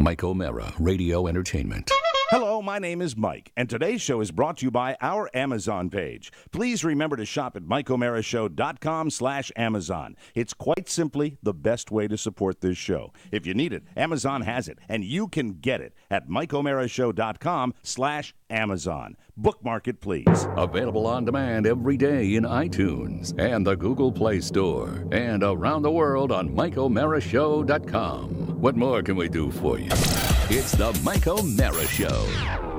Mike O'Mara, Radio Entertainment. Hello, my name is Mike, and today's show is brought to you by our Amazon page. Please remember to shop at MikeO'MaraShow.com/Amazon. It's quite simply the best way to support this show. If you need it, Amazon has it, and you can get it at MikeO'MaraShow.com/Amazon. Bookmark it, please. Available on demand every day in iTunes and the Google Play Store, and around the world on MikeO'MaraShow.com. What more can we do for you? It's the Mike O'Mara Show.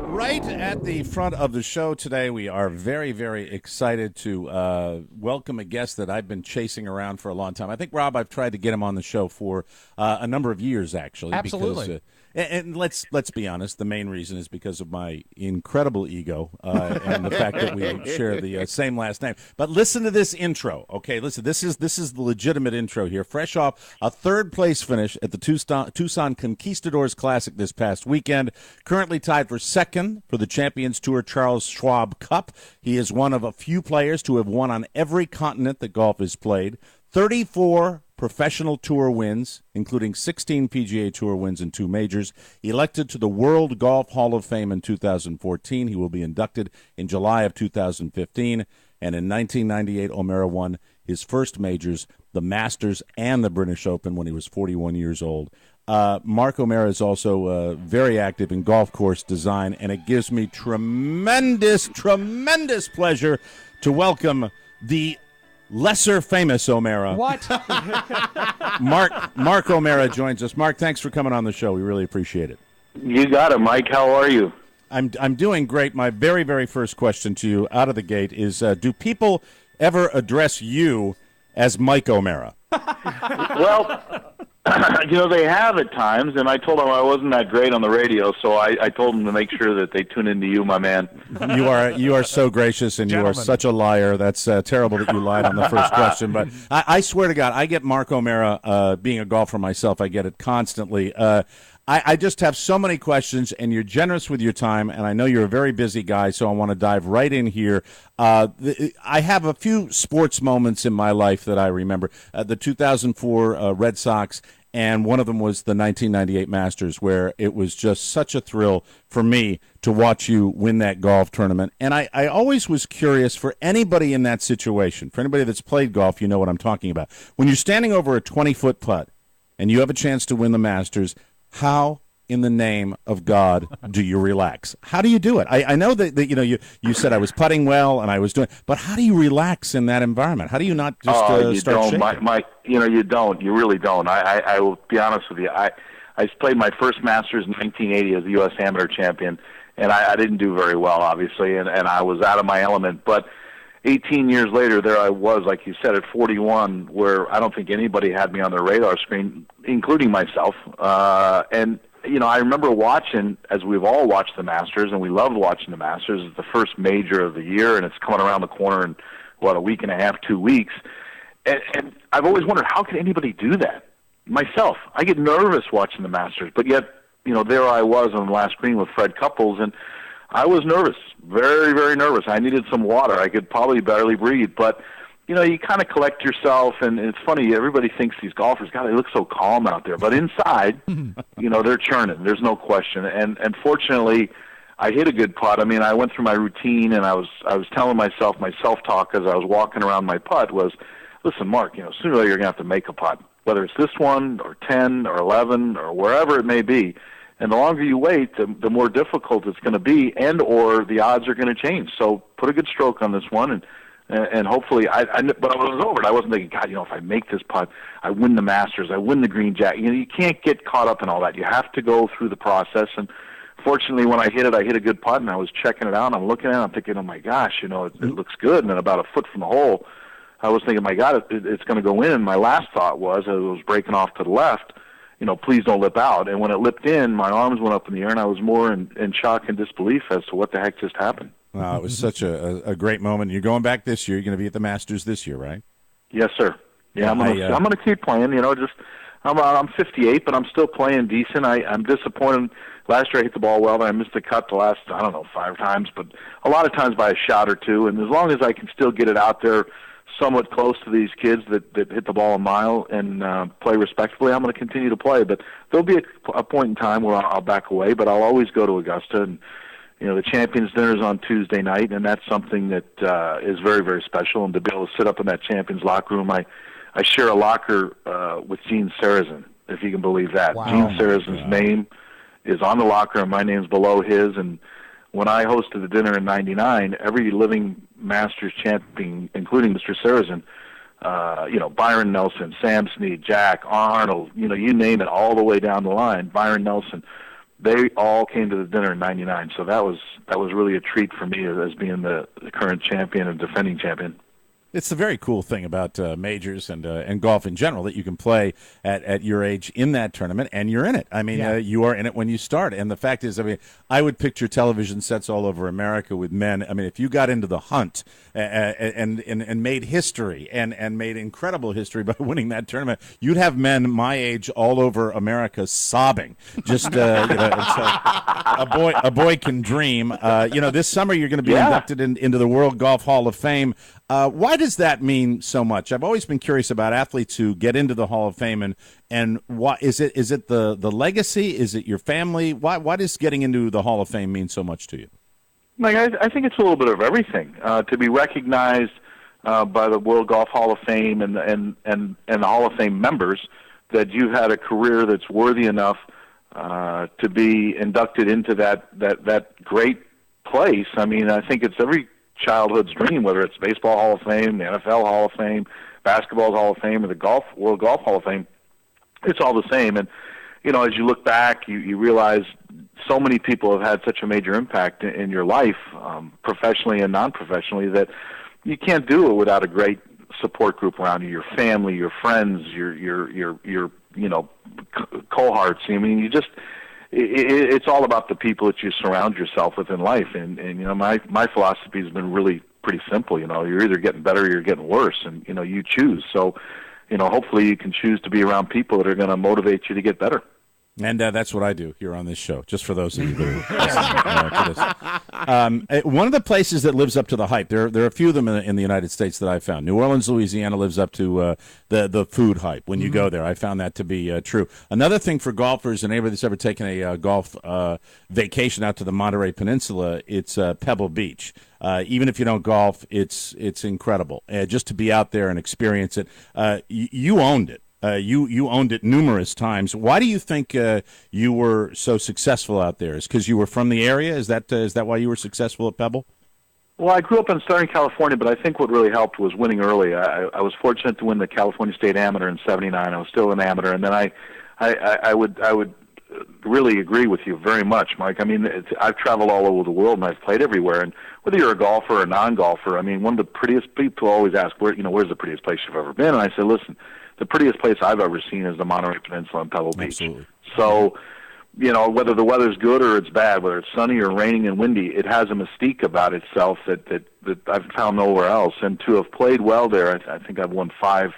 Right at the front of the show today, we are very, very excited to welcome a guest that I've been chasing around for a long time. I think, Rob, I've tried to get him on the show for a number of years, actually. Absolutely. Because, and let's be honest, the main reason is because of my incredible ego and the fact that we share the same last name. But listen to this intro, okay? Listen, this is the legitimate intro here. Fresh off a third-place finish at the Tucson Conquistadors Classic this past weekend. Currently tied for second for the Champions Tour Charles Schwab Cup. He is one of a few players to have won on every continent that golf is played. 34 professional tour wins, including 16 PGA Tour wins and 2 majors. Elected to the World Golf Hall of Fame in 2014. He will be inducted in July of 2015. And in 1998, O'Mara won his first majors, the Masters and the British Open, when he was 41 years old. Mark O'Mara is also very active in golf course design, and it gives me tremendous pleasure to welcome the lesser famous O'Mara. What? Mark O'Mara joins us. Mark, thanks for coming on the show. We really appreciate it. You got it, Mike. How are you? I'm doing great. My very, very first question to you out of the gate is, do people ever address you as Mike O'Mara? Well, they have at times, and I told them I wasn't that great on the radio, so I told them to make sure that they tune into you, my man. You are so gracious, and you are such a liar. That's terrible that you lied on the first question. But I swear to God, I get Mark O'Mara, being a golfer myself, I get it constantly. I just have so many questions, and you're generous with your time, and I know you're a very busy guy, so I want to dive right in here. I have a few sports moments in my life that I remember. The 2004 Red Sox, and one of them was the 1998 Masters, where it was just such a thrill for me to watch you win that golf tournament. And I always was curious, for anybody in that situation, for anybody that's played golf, you know what I'm talking about. When you're standing over a 20-foot putt and you have a chance to win the Masters, how in the name of God do you relax? How do you do it? I know that you said I was putting well and I was doing, but how do you relax in that environment? How do you not just start shaking? Mike, you don't. You really don't. I will be honest with you. I played my first Masters in 1980 as the U.S. Amateur Champion, and I didn't do very well, obviously, and I was out of my element. But 18 years later, there I was, like you said, at 41, where I don't think anybody had me on their radar screen, including myself. And I remember watching, as we've all watched the Masters, and we loved watching the Masters. It's the first major of the year, and it's coming around the corner in, a week and a half, 2 weeks. And I've always wondered, how can anybody do that? Myself, I get nervous watching the Masters, but yet, there I was on the last green with Fred Couples, and I was nervous, very, very nervous. I needed some water. I could probably barely breathe, but you kind of collect yourself, and it's funny, everybody thinks these golfers, God, they look so calm out there. But inside, they're churning. There's no question. And fortunately, I hit a good putt. I mean, I went through my routine, and I was telling myself, my self-talk as I was walking around my putt was, listen, Mark, sooner or later you're going to have to make a putt, whether it's this one or 10 or 11 or wherever it may be. And the longer you wait, the more difficult it's going to be, and or the odds are going to change. So put a good stroke on this one, and hopefully, but I was over it. I wasn't thinking, God, if I make this putt, I win the Masters, I win the green jacket. You can't get caught up in all that. You have to go through the process. And fortunately, when I hit a good putt, and I was checking it out, and I'm looking at it, I'm thinking, oh my gosh, it looks good. And then about a foot from the hole, I was thinking, my God, it's going to go in. And my last thought was, as it was breaking off to the left, please don't lip out. And when it lipped in, my arms went up in the air, and I was more in shock and disbelief as to what the heck just happened. Wow, it was such a great moment. You're going back this year. You're going to be at the Masters this year, right? Yes, sir. Yeah, I'm going to keep playing. I'm 58, but I'm still playing decent. I'm disappointed. Last year I hit the ball well, but I missed the cut the last, 5 times, but a lot of times by a shot or two. And as long as I can still get it out there somewhat close to these kids that hit the ball a mile and play respectfully, I'm going to continue to play. But there'll be a point in time where I'll back away, but I'll always go to Augusta. And the Champions Dinner is on Tuesday night, and that's something that is very, very special. And to be able to sit up in that Champions locker room, I share a locker with Gene Sarazen, if you can believe that. Wow. Gene Sarazen's name is on the locker, and my name's below his. And when I hosted the dinner in '99, every living Masters champion, including Mr. Sarazen, Byron Nelson, Sam Snead, Jack Arnold, you name it, all the way down the line, Byron Nelson, they all came to the dinner in '99. So that was really a treat for me as being the current champion and defending champion. It's the very cool thing about majors and golf in general, that you can play at your age in that tournament, and you're in it. I mean, you are in it when you start. And the fact is, I would picture television sets all over America with men. I mean, if you got into the hunt and made history and made incredible history by winning that tournament, you'd have men my age all over America sobbing. Just a boy can dream. This summer you're going to be inducted into the World Golf Hall of Fame. Why does that mean so much? I've always been curious about athletes who get into the Hall of Fame, and why is it the legacy? Is it your family? Why does getting into the Hall of Fame mean so much to you? Mike, I think it's a little bit of everything. To be recognized by the World Golf Hall of Fame and the Hall of Fame members that you've had a career that's worthy enough to be inducted into that great place. I mean, I think it's every childhood's dream, whether it's Baseball Hall of Fame, the NFL Hall of Fame, Basketball Hall of Fame, or the World Golf Hall of Fame. It's all the same. And, as you look back, you realize so many people have had such a major impact in your life, professionally and non-professionally, that you can't do it without a great support group around you, your family, your friends, your cohorts. I mean, it's all about the people that you surround yourself with in life. And my philosophy has been really pretty simple. You're either getting better or you're getting worse, and you choose. So hopefully you can choose to be around people that are going to motivate you to get better. And that's what I do here on this show, just for those of you that are listening to this. One of the places that lives up to the hype, there are a few of them in the United States that I've found. New Orleans, Louisiana lives up to the food hype when you go there. I found that to be true. Another thing for golfers, and anybody that's ever taken a golf vacation out to the Monterey Peninsula, it's Pebble Beach. Even if you don't golf, it's incredible. Just to be out there and experience it. You owned it. You owned it numerous times. Why do you think you were so successful out there? Is because you were from the area? Is that why you were successful at Pebble? Well, I grew up in Southern California, but I think what really helped was winning early. I was fortunate to win the California State Amateur in '79. I was still an amateur, and then I would really agree with you very much, Mike. I mean, I've traveled all over the world and I've played everywhere, and whether you're a golfer or a non-golfer, I mean, one of the prettiest people always ask, where's the prettiest place you've ever been? And I say, listen, the prettiest place I've ever seen is the Monterey Peninsula and Pebble Beach. Absolutely. So, whether the weather's good or it's bad, whether it's sunny or raining and windy, it has a mystique about itself that I've found nowhere else. And to have played well there, I think I've won four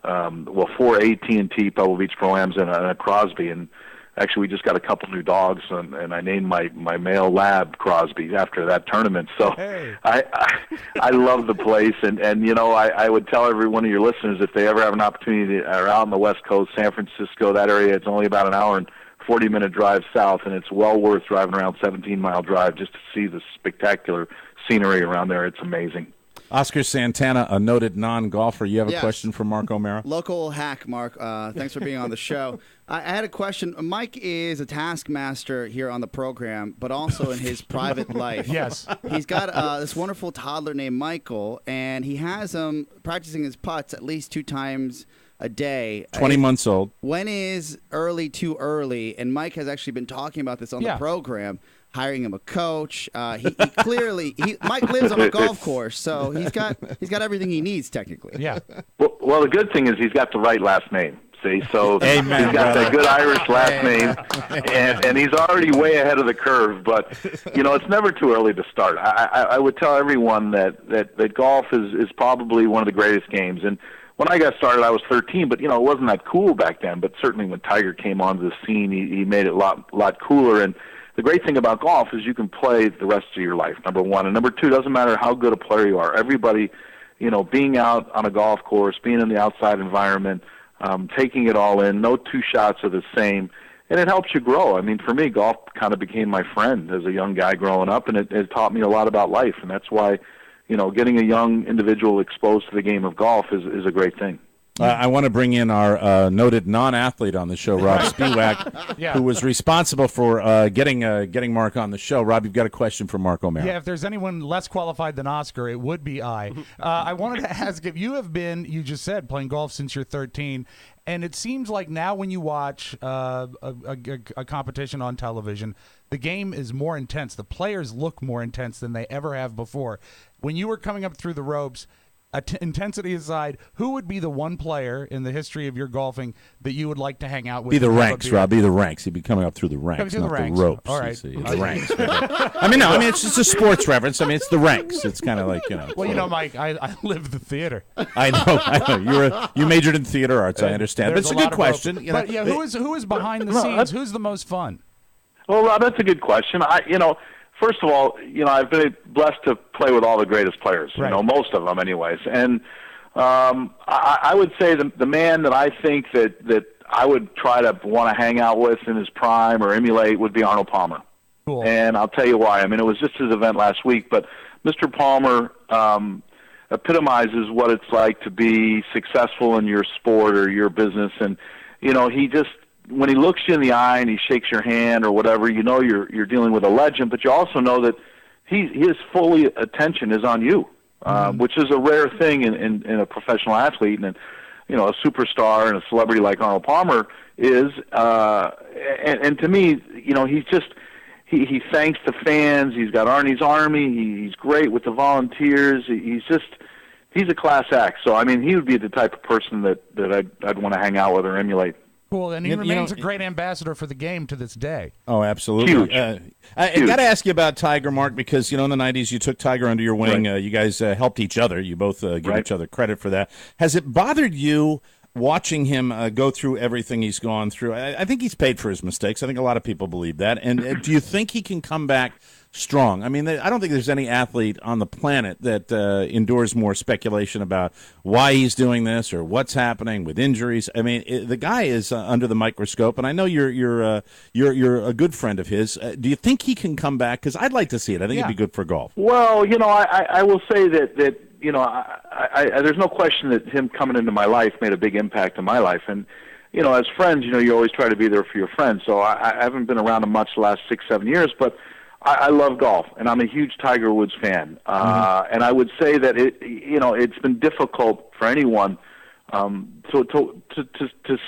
AT&T Pebble Beach Pro-Ams and a Crosby. And actually, we just got a couple new dogs, and I named my male lab Crosby after that tournament. So hey. I love the place, and I would tell every one of your listeners, if they ever have an opportunity to are out on the West Coast, San Francisco, that area, it's only about an hour and 40-minute drive south, and it's well worth driving around 17-mile drive just to see the spectacular scenery around there. It's amazing. Oscar Santana, a noted non-golfer. You have a question for Mark O'Mara? Local hack, Mark. Thanks for being on the show. I had a question. Mike is a taskmaster here on the program, but also in his private life. Yes. He's got this wonderful toddler named Michael, and he has him practicing his putts at least 2 times a day. 20 months old. When is early too early? And Mike has actually been talking about this on the program, hiring him a coach. He clearly Mike lives on a golf course, so he's got everything he needs technically. Yeah. Well, the good thing is he's got the right last name. See, so Amen, he's got that good Irish last name, and he's already way ahead of the curve. But it's never too early to start. I would tell everyone that golf is probably one of the greatest games. And when I got started, I was 13, but it wasn't that cool back then. But certainly when Tiger came onto the scene, he made it a lot cooler. And the great thing about golf is you can play the rest of your life, number one. And number two, it doesn't matter how good a player you are. Everybody being out on a golf course, being in the outside environment, taking it all in. No two shots are the same, and it helps you grow. I mean, for me, golf kind of became my friend as a young guy growing up, and it taught me a lot about life, and that's why, getting a young individual exposed to the game of golf is a great thing. I want to bring in our noted non-athlete on the show, Rob Spiewak, who was responsible for getting Mark on the show. Rob, you've got a question for Mark O'Mara. Yeah, if there's anyone less qualified than Oscar, it would be I. I wanted to ask if you have been, you just said, playing golf since you're 13, and it seems like now when you watch a competition on television, the game is more intense. The players look more intense than they ever have before. When you were coming up through the ropes, intensity aside, who would be the one player in the history of your golfing that you would like to hang out with? Be the ranks, Rob. Be the ranks. He'd be coming up through the ranks, not the ropes. All right. The ranks. It's just a sports reference. I mean, it's the ranks. It's kind of like, Well, Mike, I live the theater. I know. You majored in theater arts, I understand. But it's a good question. But who is behind the scenes? Who's the most fun? Well, Rob, that's a good question. First of all, I've been blessed to play with all the greatest players, right. Most of them anyways. And I would say the man that I think that I would try to want to hang out with in his prime or emulate would be Arnold Palmer. Cool. And I'll tell you why. I mean, it was just his event last week, but Mr. Palmer epitomizes what it's like to be successful in your sport or your business. And, he just, when he looks you in the eye and he shakes your hand or whatever, you're dealing with a legend, but you also know that his full attention is on you, which is a rare thing in a professional athlete, and a superstar and a celebrity like Arnold Palmer is. And to me, he thanks the fans. He's got Arnie's Army. He's great with the volunteers. He's a class act. So I mean, he would be the type of person that I'd want to hang out with or emulate. Cool, and he remains a great ambassador for the game to this day. Oh, absolutely. Huge. I got to ask you about Tiger, Mark, because, in the 90s you took Tiger under your wing. Right. You guys helped each other. You both give each other credit for that. Has it bothered you watching him go through everything he's gone through? I think he's paid for his mistakes. I think a lot of people believe that. And do you think he can come back strong? I mean, I don't think there's any athlete on the planet that endures more speculation about why he's doing this or what's happening with injuries. I mean, the guy is under the microscope, and I know you're a good friend of his. Do you think he can come back? Because I'd like to see it. I think it'd be good for golf. Well, I will say that there's no question that him coming into my life made a big impact in my life, and as friends, you always try to be there for your friends. So I haven't been around him much the last 6-7 years, but I love golf, and I'm a huge Tiger Woods fan. And I would say that it's been difficult for anyone to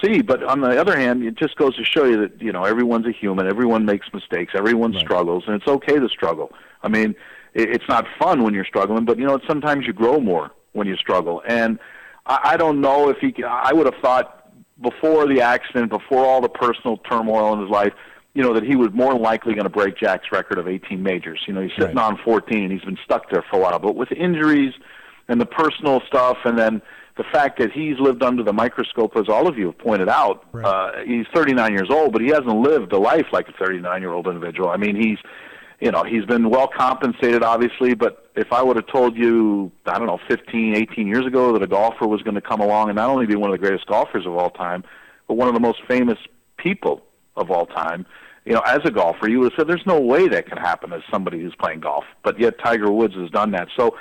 see. But on the other hand, it just goes to show you that everyone's a human, everyone makes mistakes, everyone struggles, and it's okay to struggle. I mean, it's not fun when you're struggling, but sometimes you grow more when you struggle. And I don't know if I would have thought before the accident, before all the personal turmoil in his life, that he was more likely going to break Jack's record of 18 majors. He's sitting on 14, and he's been stuck there for a while. But with injuries and the personal stuff, and then the fact that he's lived under the microscope, as all of you have pointed out, he's 39 years old, but he hasn't lived a life like a 39-year-old individual. I mean, he's been well compensated, obviously, but if I would have told you, 15, 18 years ago that a golfer was going to come along and not only be one of the greatest golfers of all time, but one of the most famous people of all time, as a golfer, you would have said there's no way that can happen as somebody who's playing golf. But yet Tiger Woods has done that. So,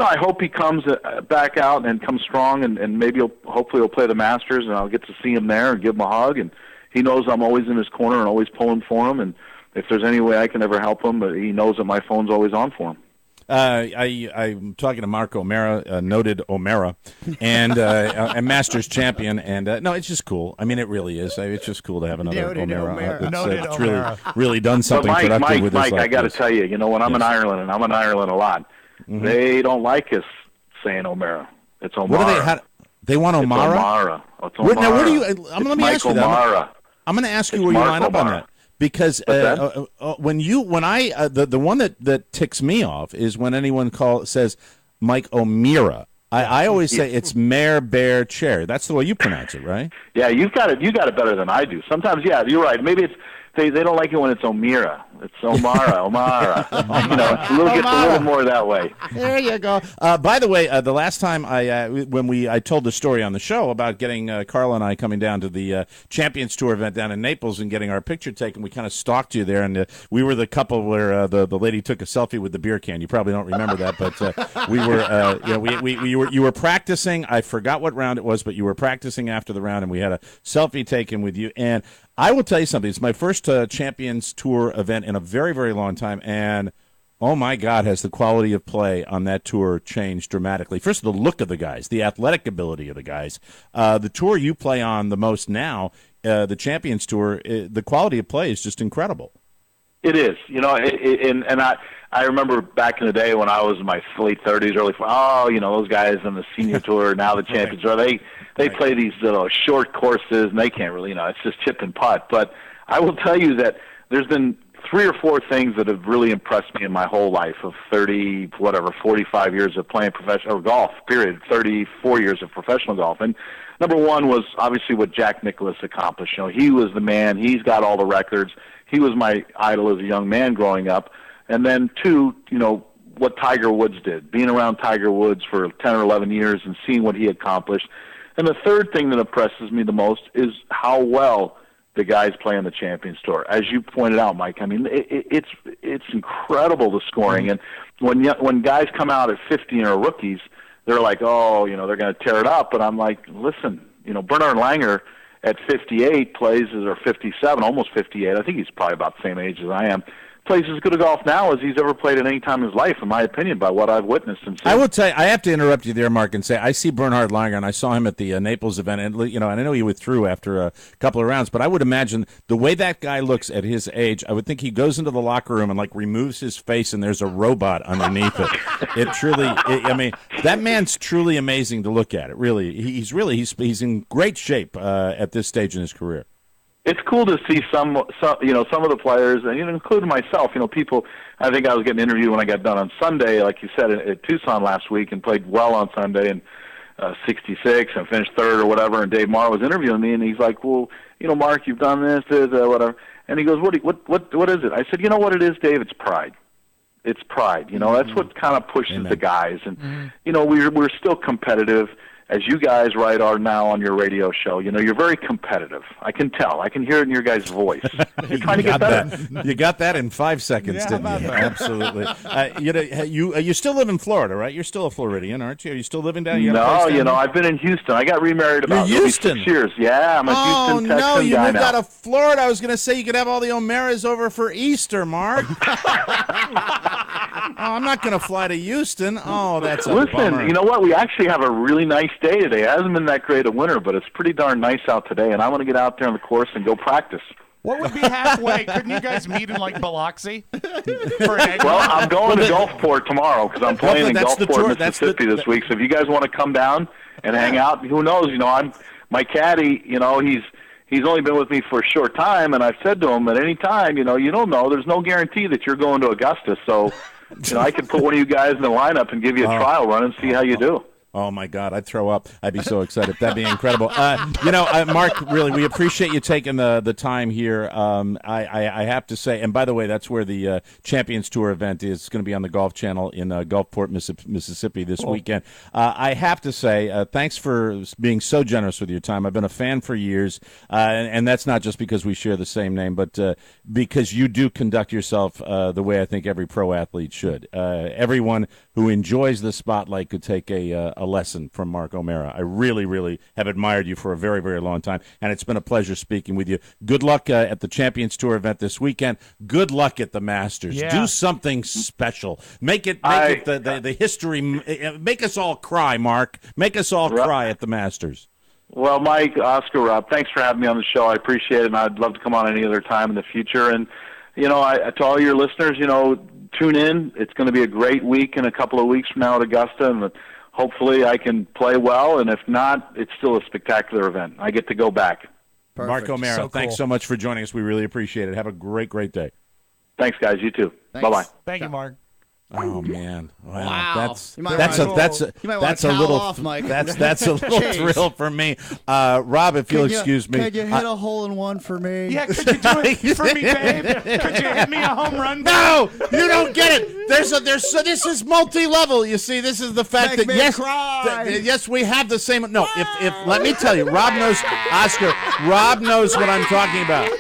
I hope he comes back out and comes strong, and maybe hopefully he'll play the Masters, and I'll get to see him there and give him a hug. And he knows I'm always in his corner and always pulling for him. And if there's any way I can ever help him, but he knows that my phone's always on for him. I'm talking to Mark O'Mara, noted O'Mara, and a Masters champion. And no, it's just cool. I mean, it really is. It's just cool to have another O'Mara. It's really done something productive with this. Mike, I got to tell you, when I'm in Ireland, and I'm in Ireland a lot, they don't like us saying O'Mara. It's O'Mara. What do they want O'Mara? It's O'Mara. It's O'Mara. Now, where do you? Let me ask you that. I'm going to ask you where you line up on that. Because the one that ticks me off is when anyone says Mike O'Meara. I always say it's Mare Bear Chair. That's the way you pronounce it, right? Yeah, you got it better than I do. Sometimes, yeah, you're right. Maybe they don't like it when it's O'Meara. It's O'Mara. Gets a little more that way. There you go. By the way, the last time I told the story on the show about getting Carla and I coming down to the Champions Tour event down in Naples and getting our picture taken, we kind of stalked you there, and we were the couple where the lady took a selfie with the beer can. You probably don't remember that, but we were you were practicing. I forgot what round it was, but you were practicing after the round, and we had a selfie taken with you. And I will tell you something. It's my first Champions Tour event in a very, very long time, and oh my God, has the quality of play on that tour changed dramatically. First, the look of the guys, the athletic ability of the guys. The tour you play on the most now, the Champions Tour, the quality of play is just incredible. It is, and I remember back in the day when I was in my late 30s, early 40s, those guys on the senior tour, now the Champions Tour, they play these short courses, and they can't really, it's just chip and putt. But I will tell you that there's been 3 or 4 things that have really impressed me in my whole life of 45 years of playing professional golf, period, 34 years of professional golf. And number one was obviously what Jack Nicklaus accomplished. He was the man. He's got all the records. He was my idol as a young man growing up. And then 2, what Tiger Woods did, being around Tiger Woods for 10 or 11 years and seeing what he accomplished. And the third thing that impresses me the most is how well the guys play on the Champions Tour. As you pointed out, Mike, I mean, it's incredible, the scoring. And when guys come out at 50 and are rookies, they're like, they're going to tear it up. But I'm like, listen, Bernard Langer at 58 plays, or 57, almost 58. I think he's probably about the same age as I am. Plays as good a golf now as he's ever played at any time in his life, in my opinion, by what I've witnessed and seen. I will tell you, I have to interrupt you there, Mark, and say I see Bernhard Langer, and I saw him at the Naples event, and and I know he withdrew after a couple of rounds, but I would imagine the way that guy looks at his age, I would think he goes into the locker room and removes his face, and there's a robot underneath it. It truly, that man's truly amazing to look at. It really, he's in great shape at this stage in his career. It's cool to see some of the players, and including myself. People, I think I was getting interviewed when I got done on Sunday, like you said, at Tucson last week, and played well on Sunday, and 66 and finished third or whatever. And Dave Marr was interviewing me, and he's like, "Well, Mark, you've done this, whatever." And he goes, "What is it?" I said, "You know what it is, Dave? It's pride. It's pride. That's what kind of pushes the guys, and we're still competitive." As you guys are now on your radio show, you're very competitive. I can tell. I can hear it in your guys' voice. You're trying to get better. You got that in 5 seconds, didn't you? Absolutely. You still live in Florida, right? You're still a Floridian, aren't you? Are you still living down here? No, I've been in Houston. I got remarried about Houston. 6 years. Yeah, I'm a Houston Texan no, you guy moved now. out of Florida. I was going to say you could have all the O'Mearas over for Easter, Mark. I'm not going to fly to Houston. Oh, that's a bummer. Listen, you know what? We actually have a really nice day today. It hasn't been that great a winter, but it's pretty darn nice out today, and I want to get out there on the course and go practice. What would be halfway? Couldn't you guys meet in Biloxi? Well, I'm going to Gulfport tomorw because I'm playing in Gulfport, Mississippi this week. So if you guys want to come down and hang out, who knows? My caddy. He's only been with me for a short time, and I've said to him at any time, you don't know. There's no guarantee that you're going to Augusta, so I could put one of you guys in the lineup and give you a trial run and see how you do. Oh, my God, I'd throw up. I'd be so excited. That'd be incredible. Mark, really, we appreciate you taking the time here. I have to say, and by the way, that's where the Champions Tour event is. It's going to be on the Golf Channel in Gulfport, Mississippi this weekend. I have to say, thanks for being so generous with your time. I've been a fan for years, and that's not just because we share the same name, but because you do conduct yourself the way I think every pro athlete should. Everyone who enjoys the spotlight could take a lesson from Mark O'Meara. I really, really have admired you for a very, very long time, and it's been a pleasure speaking with you. Good luck at the Champions Tour event this weekend. Good luck at the Masters. Yeah. Do something special. Make it the history. Make us all cry, Mark. Make us all cry at the Masters. Well, Mike, Oscar, Rob, thanks for having me on the show. I appreciate it, and I'd love to come on any other time in the future. And to all your listeners, tune in. It's going to be a great week in a couple of weeks from now at Augusta, and hopefully I can play well, and if not, it's still a spectacular event. I get to go back. Perfect. Mark O'Meara, thanks so much for joining us. We really appreciate it. Have a great, great day. Thanks, guys. You too. Thanks. Bye-bye. Thank you, Mark. Oh man! Wow. That's You might that's wanna- a that's a you might wanna that's a towel little off, Mike. that's a little Jeez. thrill for me. Rob, if you'll excuse me, Could you hit a hole in one for me? Yeah, could you do it for me, babe? Could you hit me a home run? No, you don't get it. So this is multi-level. You see, this is the fact Make that me yes, cry. yes, we have the same. No, if let me tell you, Rob knows. Oscar, Rob knows what I'm talking about.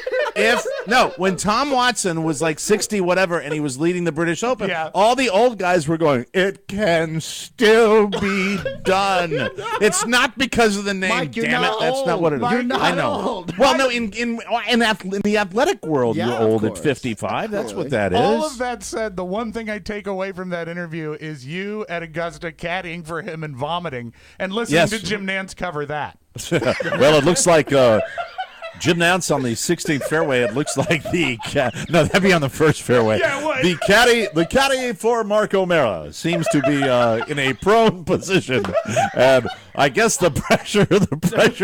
When Tom Watson was like 60 whatever and he was leading the British Open, all the old guys were going, "It can still be done." It's not because of the name, Mike, you're damn it. not That's not old. what it is. Mike, you're not I know. old. Well, no, in the athletic world, Yeah, you're of old at course. 55. That's what that is. All of that said, the one thing I take away from that interview is you at Augusta caddying for him and vomiting and listening to Jim Nantz cover that. Well, it looks like Jim Nantz on the 16th fairway. It looks like no, that'd be on the first fairway. Yeah, it would. The caddy for Mark O'Mara seems to be in a prone position, and I guess the pressure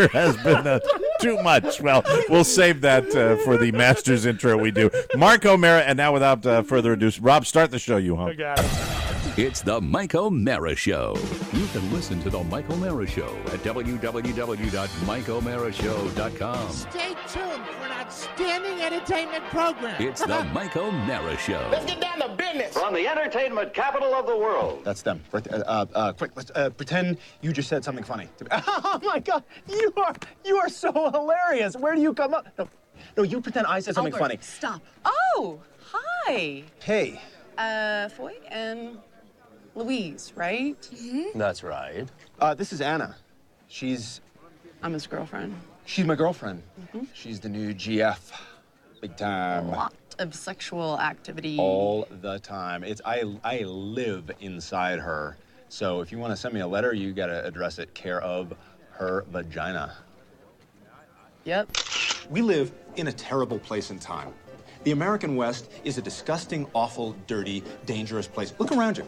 has been too much. Well, we'll save that for the Masters intro we do. Mark O'Mara, and now without further ado, Rob, start the show, you I hump. got it. It's the Mike O'Mara Show. You can listen to the Mike O'Mara Show at www.mikeomarashow.com. Stay tuned for an outstanding entertainment program. It's the Mike O'Mara Show. Let's get down to business. From the entertainment capital of the world. That's them. Quick, let's pretend you just said something funny. Oh my God, you are so hilarious. Where do you come up? No, you pretend I said something Albert, funny. Stop. Oh, hi. Hey. Foy and Louise, right? That's right. This is Anna. I'm his girlfriend. She's my girlfriend. She's the new GF. Big time. A lot of sexual activity. All the time. I live inside her. So if you want to send me a letter, you got to address it care of her vagina. Yep. We live in a terrible place and time. The American West is a disgusting, awful, dirty, dangerous place. Look around you.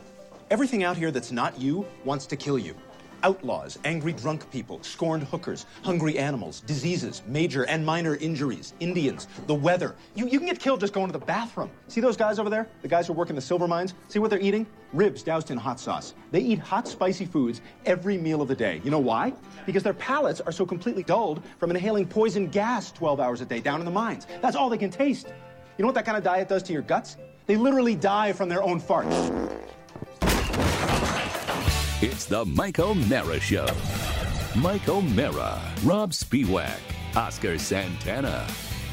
Everything out here that's not you wants to kill you. Outlaws, angry drunk people, scorned hookers, hungry animals, diseases, major and minor injuries, Indians, the weather. You can get killed just going to the bathroom. See those guys over there? The guys who work in the silver mines? See what they're eating? Ribs doused in hot sauce. They eat hot, spicy foods every meal of the day. You know why? Because their palates are so completely dulled from inhaling poison gas 12 hours a day down in the mines. That's all they can taste. You know what that kind of diet does to your guts? They literally die from their own farts. It's the Mike O'Mara Show. Mike O'Mara, Rob Spiewak, Oscar Santana.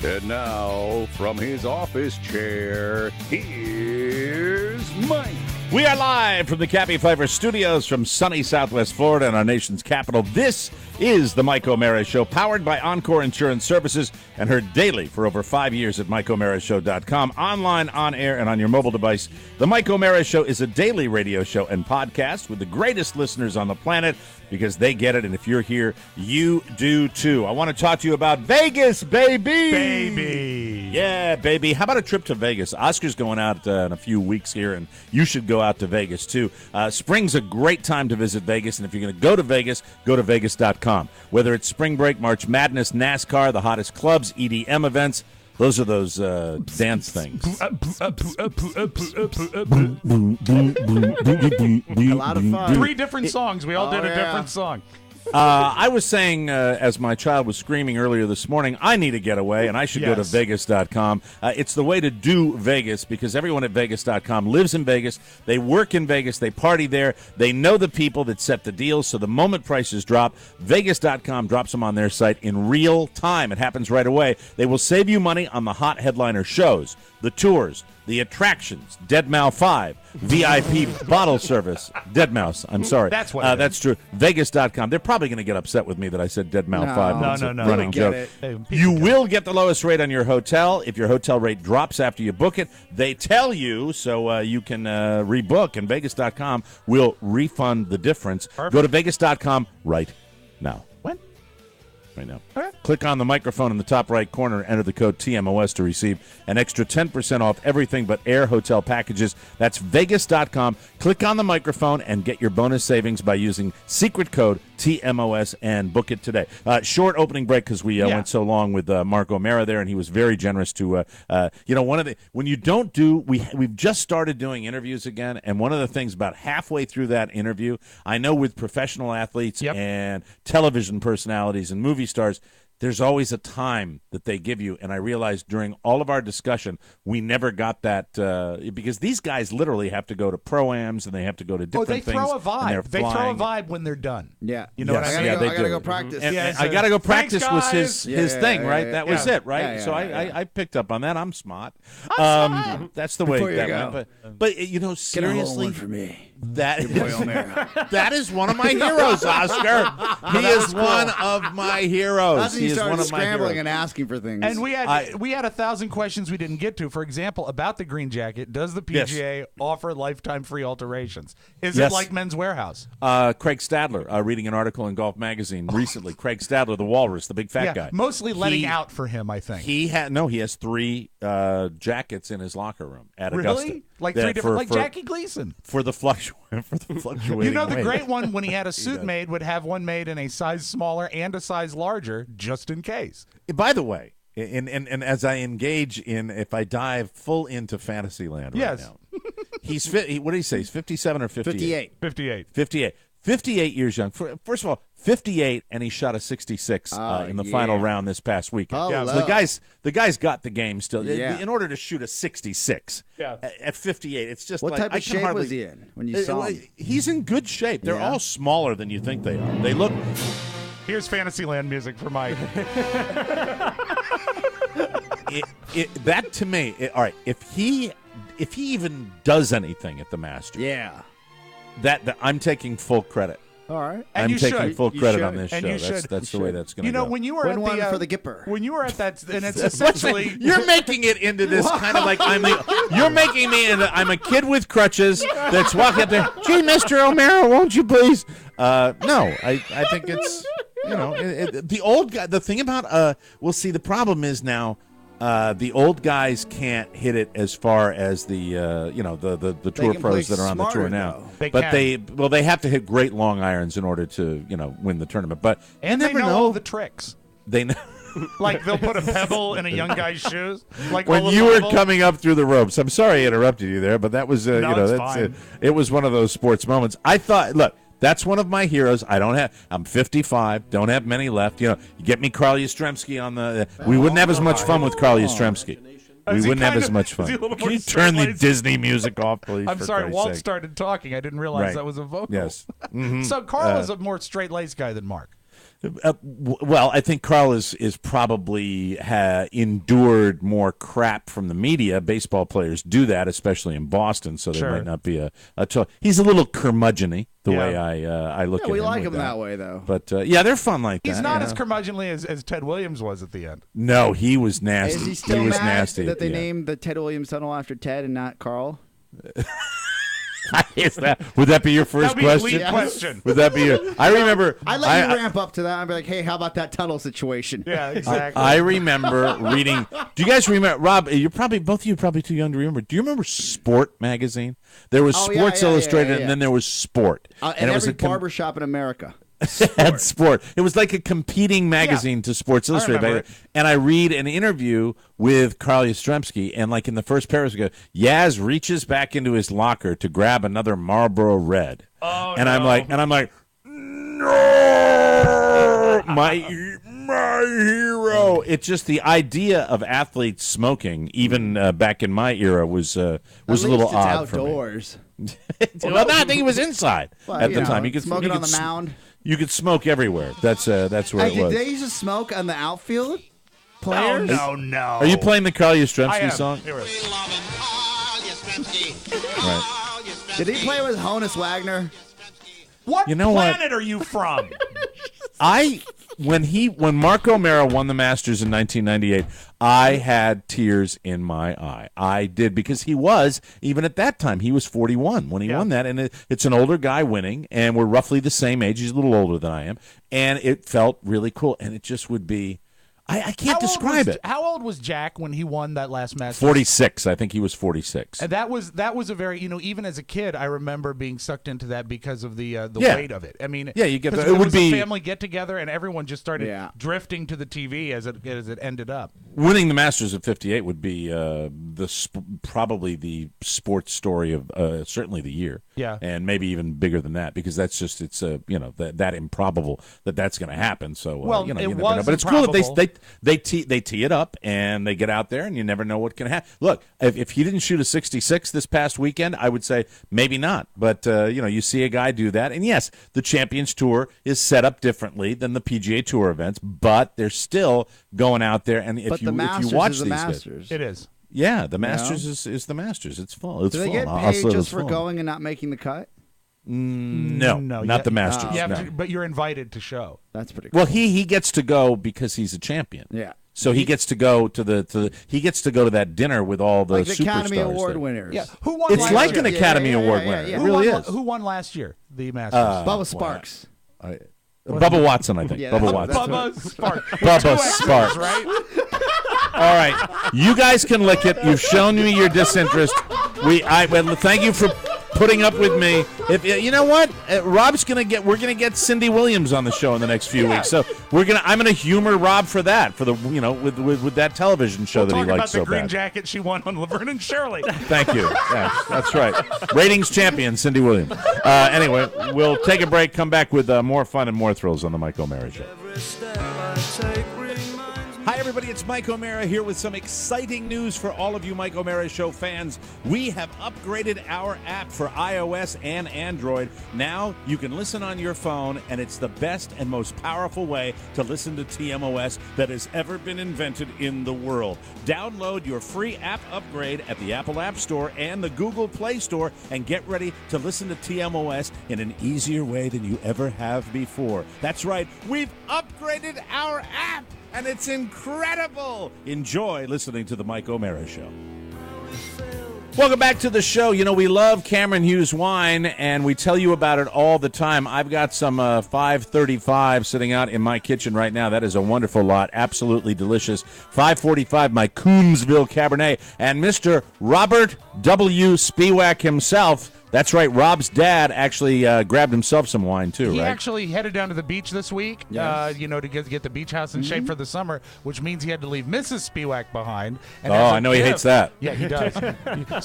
And now, from his office chair, here's Mike. We are live from the Cappy Flavor Studios from sunny Southwest Florida and our nation's capital. This is the Mike O'Mara Show, powered by Encore Insurance Services and heard daily for over 5 years at MikeO'MaraShow.com, online, on air, and on your mobile device. The Mike O'Mara Show is a daily radio show and podcast with the greatest listeners on the planet because they get it, and if you're here, you do too. I want to talk to you about Vegas, baby! Baby! Yeah, baby. How about a trip to Vegas? Oscar's going out in a few weeks here, and you should go out to Vegas too. Spring's a great time to visit Vegas, and if you're going to go to Vegas.com. Whether it's spring break, March Madness, NASCAR, the hottest clubs, EDM events, those are those dance things. A lot of fun. 3 different songs. We all did a different song. I was saying, as my child was screaming earlier this morning, I need a getaway, and I should go to Vegas.com. It's the way to do Vegas because everyone at Vegas.com lives in Vegas. They work in Vegas. They party there. They know the people that set the deals, so the moment prices drop, Vegas.com drops them on their site in real time. It happens right away. They will save you money on the hot headliner shows, the tours, the attractions, Deadmau 5, VIP bottle service. Deadmau5, I'm sorry. That's what that's true. Vegas.com. They're probably going to get upset with me that I said Deadmau 5. That's a running joke. You will get the lowest rate on your hotel. If your hotel rate drops after you book it, they tell you so you can rebook, and Vegas.com will refund the difference. Perfect. Go to Vegas.com right now. When? Right now. Okay. Click on the microphone in the top right corner. Enter the code TMOS to receive an extra 10% off everything but air hotel packages. That's Vegas.com. Click on the microphone and get your bonus savings by using secret code TMOS, and book it today. Short opening break because we went so long with Mark O'Mara there, and he was very generous to, one of the, when you don't do, we've just started doing interviews again, and one of the things about halfway through that interview, I know with professional athletes and television personalities and movie stars, there's always a time that they give you, and I realized during all of our discussion, we never got that because these guys literally have to go to pro-ams and they have to go to different things. They throw a vibe. They throw a vibe when they're done. Yeah. You know what I mean? I got to go practice. And I got to go practice was his thing, right? Yeah, that was it, right? So I picked up on that. I'm smart. That's the way that went. But seriously. Get a whole one for me. That is one of my heroes, Oscar. He is one of my heroes. He is one of my heroes. And asking for things. And we had 1,000 questions we didn't get to. For example, about the green jacket, does the PGA offer lifetime free alterations? Is it like Men's Warehouse? Craig Stadler, reading an article in Golf Magazine recently. Craig Stadler, the walrus, the big fat guy. Mostly letting out for him, I think. He has 3 jackets in his locker room at Augusta. Really? Like 3 different, like Jackie Gleason. For the fluctuating the great one, when he had a suit made, would have one made in a size smaller and a size larger, just in case. By the way, and as I engage in, if I dive full into Fantasyland right now, what did he say? He's 57 or 58? 58. 58 years young. First of all, 58, and he shot a 66 in the final round this past weekend. So the guy's got the game still. In order to shoot a 66 at 58, it's just what type of shape was he in when you saw him? He's in good shape. They're all smaller than you think they are. They look. Here's Fantasyland music for Mike. That to me, all right. If he even does anything at the Masters, that I'm taking full credit. All right, I'm taking full credit on this show. And That's the way that's going to go. When you were at the for the Gipper, when you were at that, and it's essentially you're making it into this kind of like you're making me into I'm a kid with crutches that's walking up there. Gee, Mr. O'Mara, won't you please? No, I think it's the old guy. The thing about the problem is now. The old guys can't hit it as far as the tour pros that are on the tour now. They have to hit great long irons in order to win the tournament. But and they know all the tricks. They know. Like they'll put a pebble in a young guy's shoes. Like when you were coming up through the ropes. I'm sorry I interrupted you there, but that was it was one of those sports moments. I thought, look. That's one of my heroes. I'm 55, don't have many left. You get me Carl Yastrzemski on the. We wouldn't have as much fun with Carl Yastrzemski. We wouldn't have as much fun. Can you turn the Disney music off, please? I'm sorry, Walt started talking. I didn't realize that was a vocal. Yes. Mm-hmm. So Carl is a more straight-laced guy than Mark. Well, I think Carl is probably endured more crap from the media. Baseball players do that, especially in Boston, so there might not be a he's a little curmudgeon-y, the way I look at him. We like him that way, though. But, they're fun like that. He's not as curmudgeonly as Ted Williams was at the end. No, he was nasty. Is he still was mad nasty that they named the Ted Williams tunnel after Ted and not Carl? Would that be your first question? Would that be your? I remember. I let you ramp up to that. I'd be like, "Hey, how about that tunnel situation?" Yeah, exactly. I remember reading. Do you guys remember? Rob, both of you probably too young to remember. Do you remember Sport magazine? There was Sports Illustrated, and then there was Sport, and it was a barbershop in America. Sport. It was like a competing magazine to Sports Illustrated. And I read an interview with Carl Yastrzemski, and like in the first paragraph, Yaz reaches back into his locker to grab another Marlboro Red. And I'm like, no, my hero. It's just the idea of athletes smoking, even back in my era, was a little odd outdoors. For me. Well, no, I think it was inside at the time. You could smoke it on the mound. You could smoke everywhere. That's where it was. Did they used to smoke on the outfield? Players? No. Are you playing the Carl Yastrzemski song? Right. Did he play with Honus Wagner? What planet are you from? When Mark O'Mara won the Masters in 1998, I had tears in my eye. I did, because he was, even at that time, he was 41 when he won that, and it's an older guy winning, and we're roughly the same age. He's a little older than I am, and it felt really cool, and it just would be, I can't describe it. How old was Jack when he won that last Masters? 46. I think he was 46. And that was a very, even as a kid, I remember being sucked into that because of the weight of it. I mean, you get it was a family get together, and everyone just started drifting to the TV as it ended up. Winning the Masters at 58 would be probably the sports story of certainly the year. Yeah, and maybe even bigger than that, because that's just that improbable that's going to happen. So you never know. But it's cool that they tee it up and they get out there, and you never know what can happen. Look, if he didn't shoot a 66 this past weekend, I would say maybe not. But you see a guy do that, and yes, the Champions Tour is set up differently than the PGA Tour events, but they're still going out there. And if you watch these guys, it is. Yeah, the Masters is the Masters. It's full. Do they get paid just for going and not making the cut? No, not the Masters. But you're invited to show. That's pretty cool. Well, he gets to go because he's a champion. Yeah. So he gets to go to that dinner with all the superstars. Academy Award winners. Yeah. Who won? It's like an Academy Award winner. It really is. Who won last year? The Masters. Bubba Sparks. Bubba Watson, I think. Bubba Watson. Bubba Sparks. Bubba Sparks. Right? All right, you guys can lick it. You've shown me your disinterest. Thank you for putting up with me. If you know what, we're gonna get Cindy Williams on the show in the next few weeks. So I'm gonna humor Rob for that, with that television show that he likes so bad. Talk about the green jacket she won on Laverne and Shirley. Thank you. Yeah, that's right. Ratings champion Cindy Williams. Anyway, we'll take a break. Come back with more fun and more thrills on the Mike O'Mara Show. Hi, everybody. It's Mike O'Mara here with some exciting news for all of you Mike O'Mara Show fans. We have upgraded our app for iOS and Android. Now you can listen on your phone, and it's the best and most powerful way to listen to TMOS that has ever been invented in the world. Download your free app upgrade at the Apple App Store and the Google Play Store, and get ready to listen to TMOS in an easier way than you ever have before. That's right. We've upgraded our app, and it's incredible. Enjoy listening to the Mike O'Mara Show. Welcome back to the show. We love Cameron Hughes wine, and we tell you about it all the time. I've got some 535 sitting out in my kitchen right now. That is a wonderful lot. Absolutely delicious. 545, my Coombsville Cabernet. And Mr. Robert W. Spiewak himself. That's right. Rob's dad actually grabbed himself some wine, too, He right? actually headed down to the beach this week, Yes. to get the beach house in shape for the summer, which means he had to leave Mrs. Spiewak behind. And I know he hates that. Yeah, he does.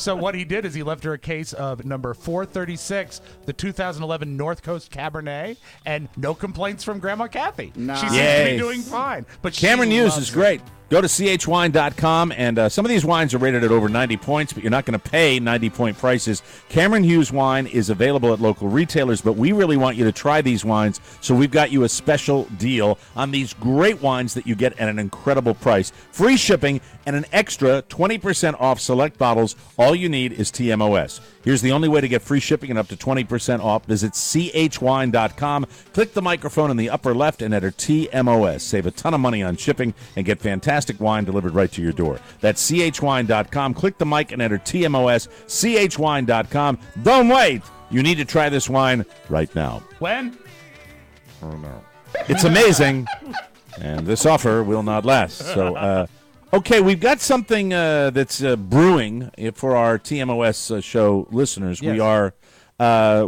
So what he did is he left her a case of number 436, the 2011 North Coast Cabernet, and no complaints from Grandma Kathy. Nice. She seems to be doing fine. But Cameron Hughes is it. great. Go to chwine.com, and some of these wines are rated at over 90 points, but you're not going to pay 90-point prices. Cameron Hughes wine is available at local retailers, but we really want you to try these wines, so we've got you a special deal on these great wines that you get at an incredible price. Free shipping and an extra 20% off select bottles. All you need is TMOS. Here's the only way to get free shipping and up to 20% off. Visit chwine.com. Click the microphone in the upper left and enter TMOS. Save a ton of money on shipping and get fantastic wine delivered right to your door. That's chwine.com. Click the mic and enter TMOS. chwine.com. Don't wait. You need to try this wine right now. When? Oh, no. It's amazing, and this offer will not last. So, okay, we've got something that's brewing for our TMOS show listeners. Yes.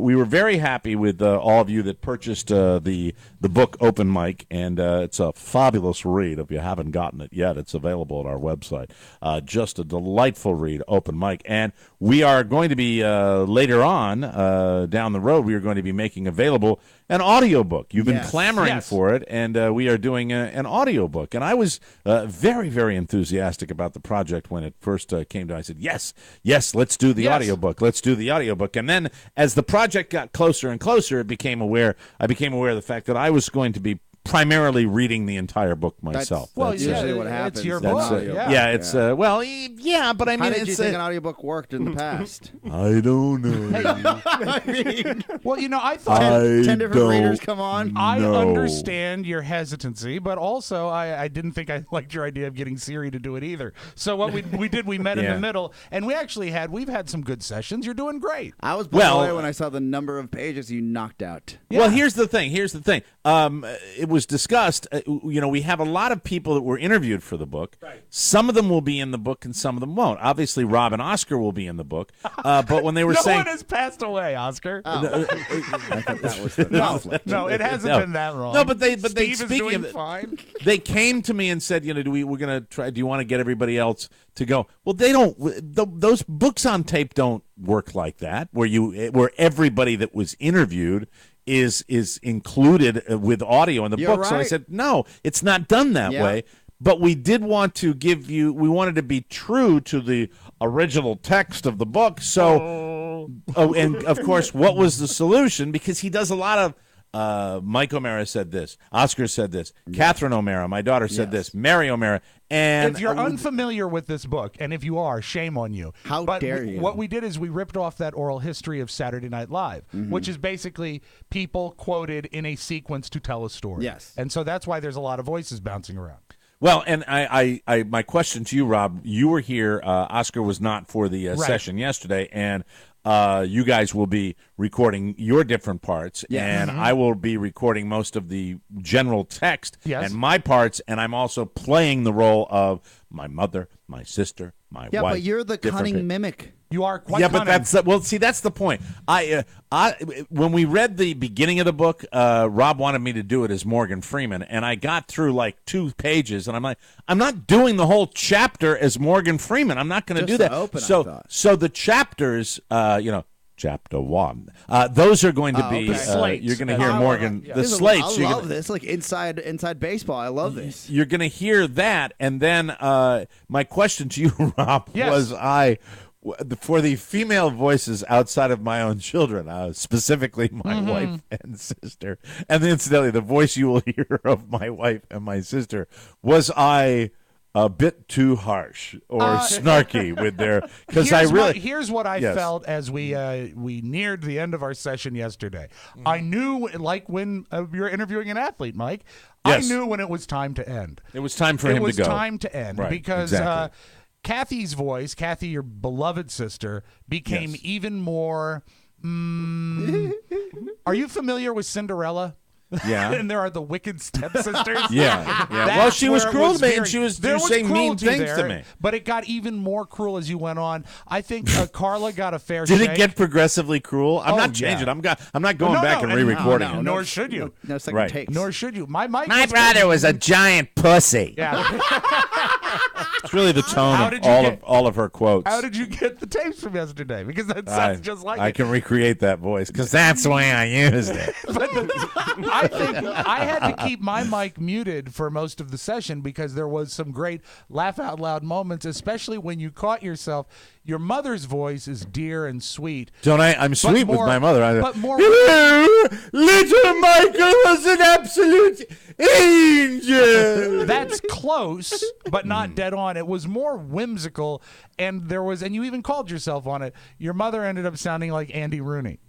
We were very happy with all of you that purchased the book Open Mic, and it's a fabulous read. If you haven't gotten it yet, it's available at our website. Just a delightful read, Open Mic. And we are going to be, later on, down the road, we are going to be making available an audiobook. You've been clamoring for it, and we are doing an audiobook. And I was very, very enthusiastic about the project when it first came to. I said, yes, let's do the audiobook. Let's do the audiobook. And then as the project got closer and closer, I became aware of the fact that I was going to be primarily reading the entire book myself. That's usually what happens. It's your book. But I mean, how did you think an audiobook worked in the past? I don't know. I thought 10 different readers come on. I understand your hesitancy, but also I didn't think I liked your idea of getting Siri to do it either. So what we did, we met in the middle, and we've had some good sessions. You're doing great. I was blown away when I saw the number of pages you knocked out. Well, here's the thing. was discussed, we have a lot of people that were interviewed for the book. Right. Some of them will be in the book and some of them won't. Obviously, Rob and Oscar will be in the book. But when they were saying... No one has passed away, Oscar. Oh. I thought that was the conflict. No, it hasn't been that long. No, but they Steve speaking is doing of it, fine. They came to me and said, we're going to try. Do you want to get everybody else to go? Well, they don't. Those books on tape don't work like that, where everybody that was interviewed is included with audio in the book. Right. So I said, no, it's not done that way. But we did want to we wanted to be true to the original text of the book. So, and of course, what was the solution? Because he does a lot of. Mike O'Mara said this. Oscar said this. Catherine O'Mara, my daughter, said this. Mary O'Mara. And if you're unfamiliar with this book, and if you are, shame on you. How dare you? What we did is we ripped off that oral history of Saturday Night Live, which is basically people quoted in a sequence to tell a story. Yes. And so that's why there's a lot of voices bouncing around. Well, and my question to you, Rob, you were here. Oscar was not for the session yesterday, and you guys will be recording your different parts, and I will be recording most of the general text and my parts, and I'm also playing the role of my mother, my sister, my wife. Yeah, but you're the cunning mimic. You are quite cunning. But that's the point. When we read the beginning of the book, Rob wanted me to do it as Morgan Freeman, and I got through like 2 pages, and I'm like, I'm not doing the whole chapter as Morgan Freeman. I'm not going to do that. So the chapters, Chapter 1. Those are going to be. You're going to hear Morgan. The slates. I love this. Like inside baseball. I love this. You're going to hear that, and then my question to you, Rob, was for the female voices outside of my own children, specifically my wife and sister, and incidentally, the voice you will hear of my wife and my sister, was I a bit too harsh or snarky with their, because here's what I felt as we neared the end of our session yesterday. I knew, like when you're interviewing an athlete, Mike, I knew when it was time to end. It was time for him to go. It was time to end because exactly. Kathy's voice, Kathy, your beloved sister, became even more. Are you familiar with Cinderella? Yeah. And there are the wicked stepsisters. Yeah. Well, she was cruel to me, and she was saying mean things to me. But it got even more cruel as you went on. I think Carla got a fair shake. Did it get progressively cruel? I'm not changing. I'm not going back and re-recording it. Nor should you. No second takes. Nor should you. My brother was a giant pussy. Yeah. It's really the tone of all of her quotes. How did you get the tapes from yesterday? Because that sounds just like I can recreate that voice because that's the way I used it. I think I had to keep my mic muted for most of the session because there was some great laugh out loud moments, especially when you caught yourself. Your mother's voice is dear and sweet. Don't I? I'm sweet with my mother. Hello, little Michael was an absolute angel. That's close, but not dead on. It was more whimsical, and you even called yourself on it. Your mother ended up sounding like Andy Rooney.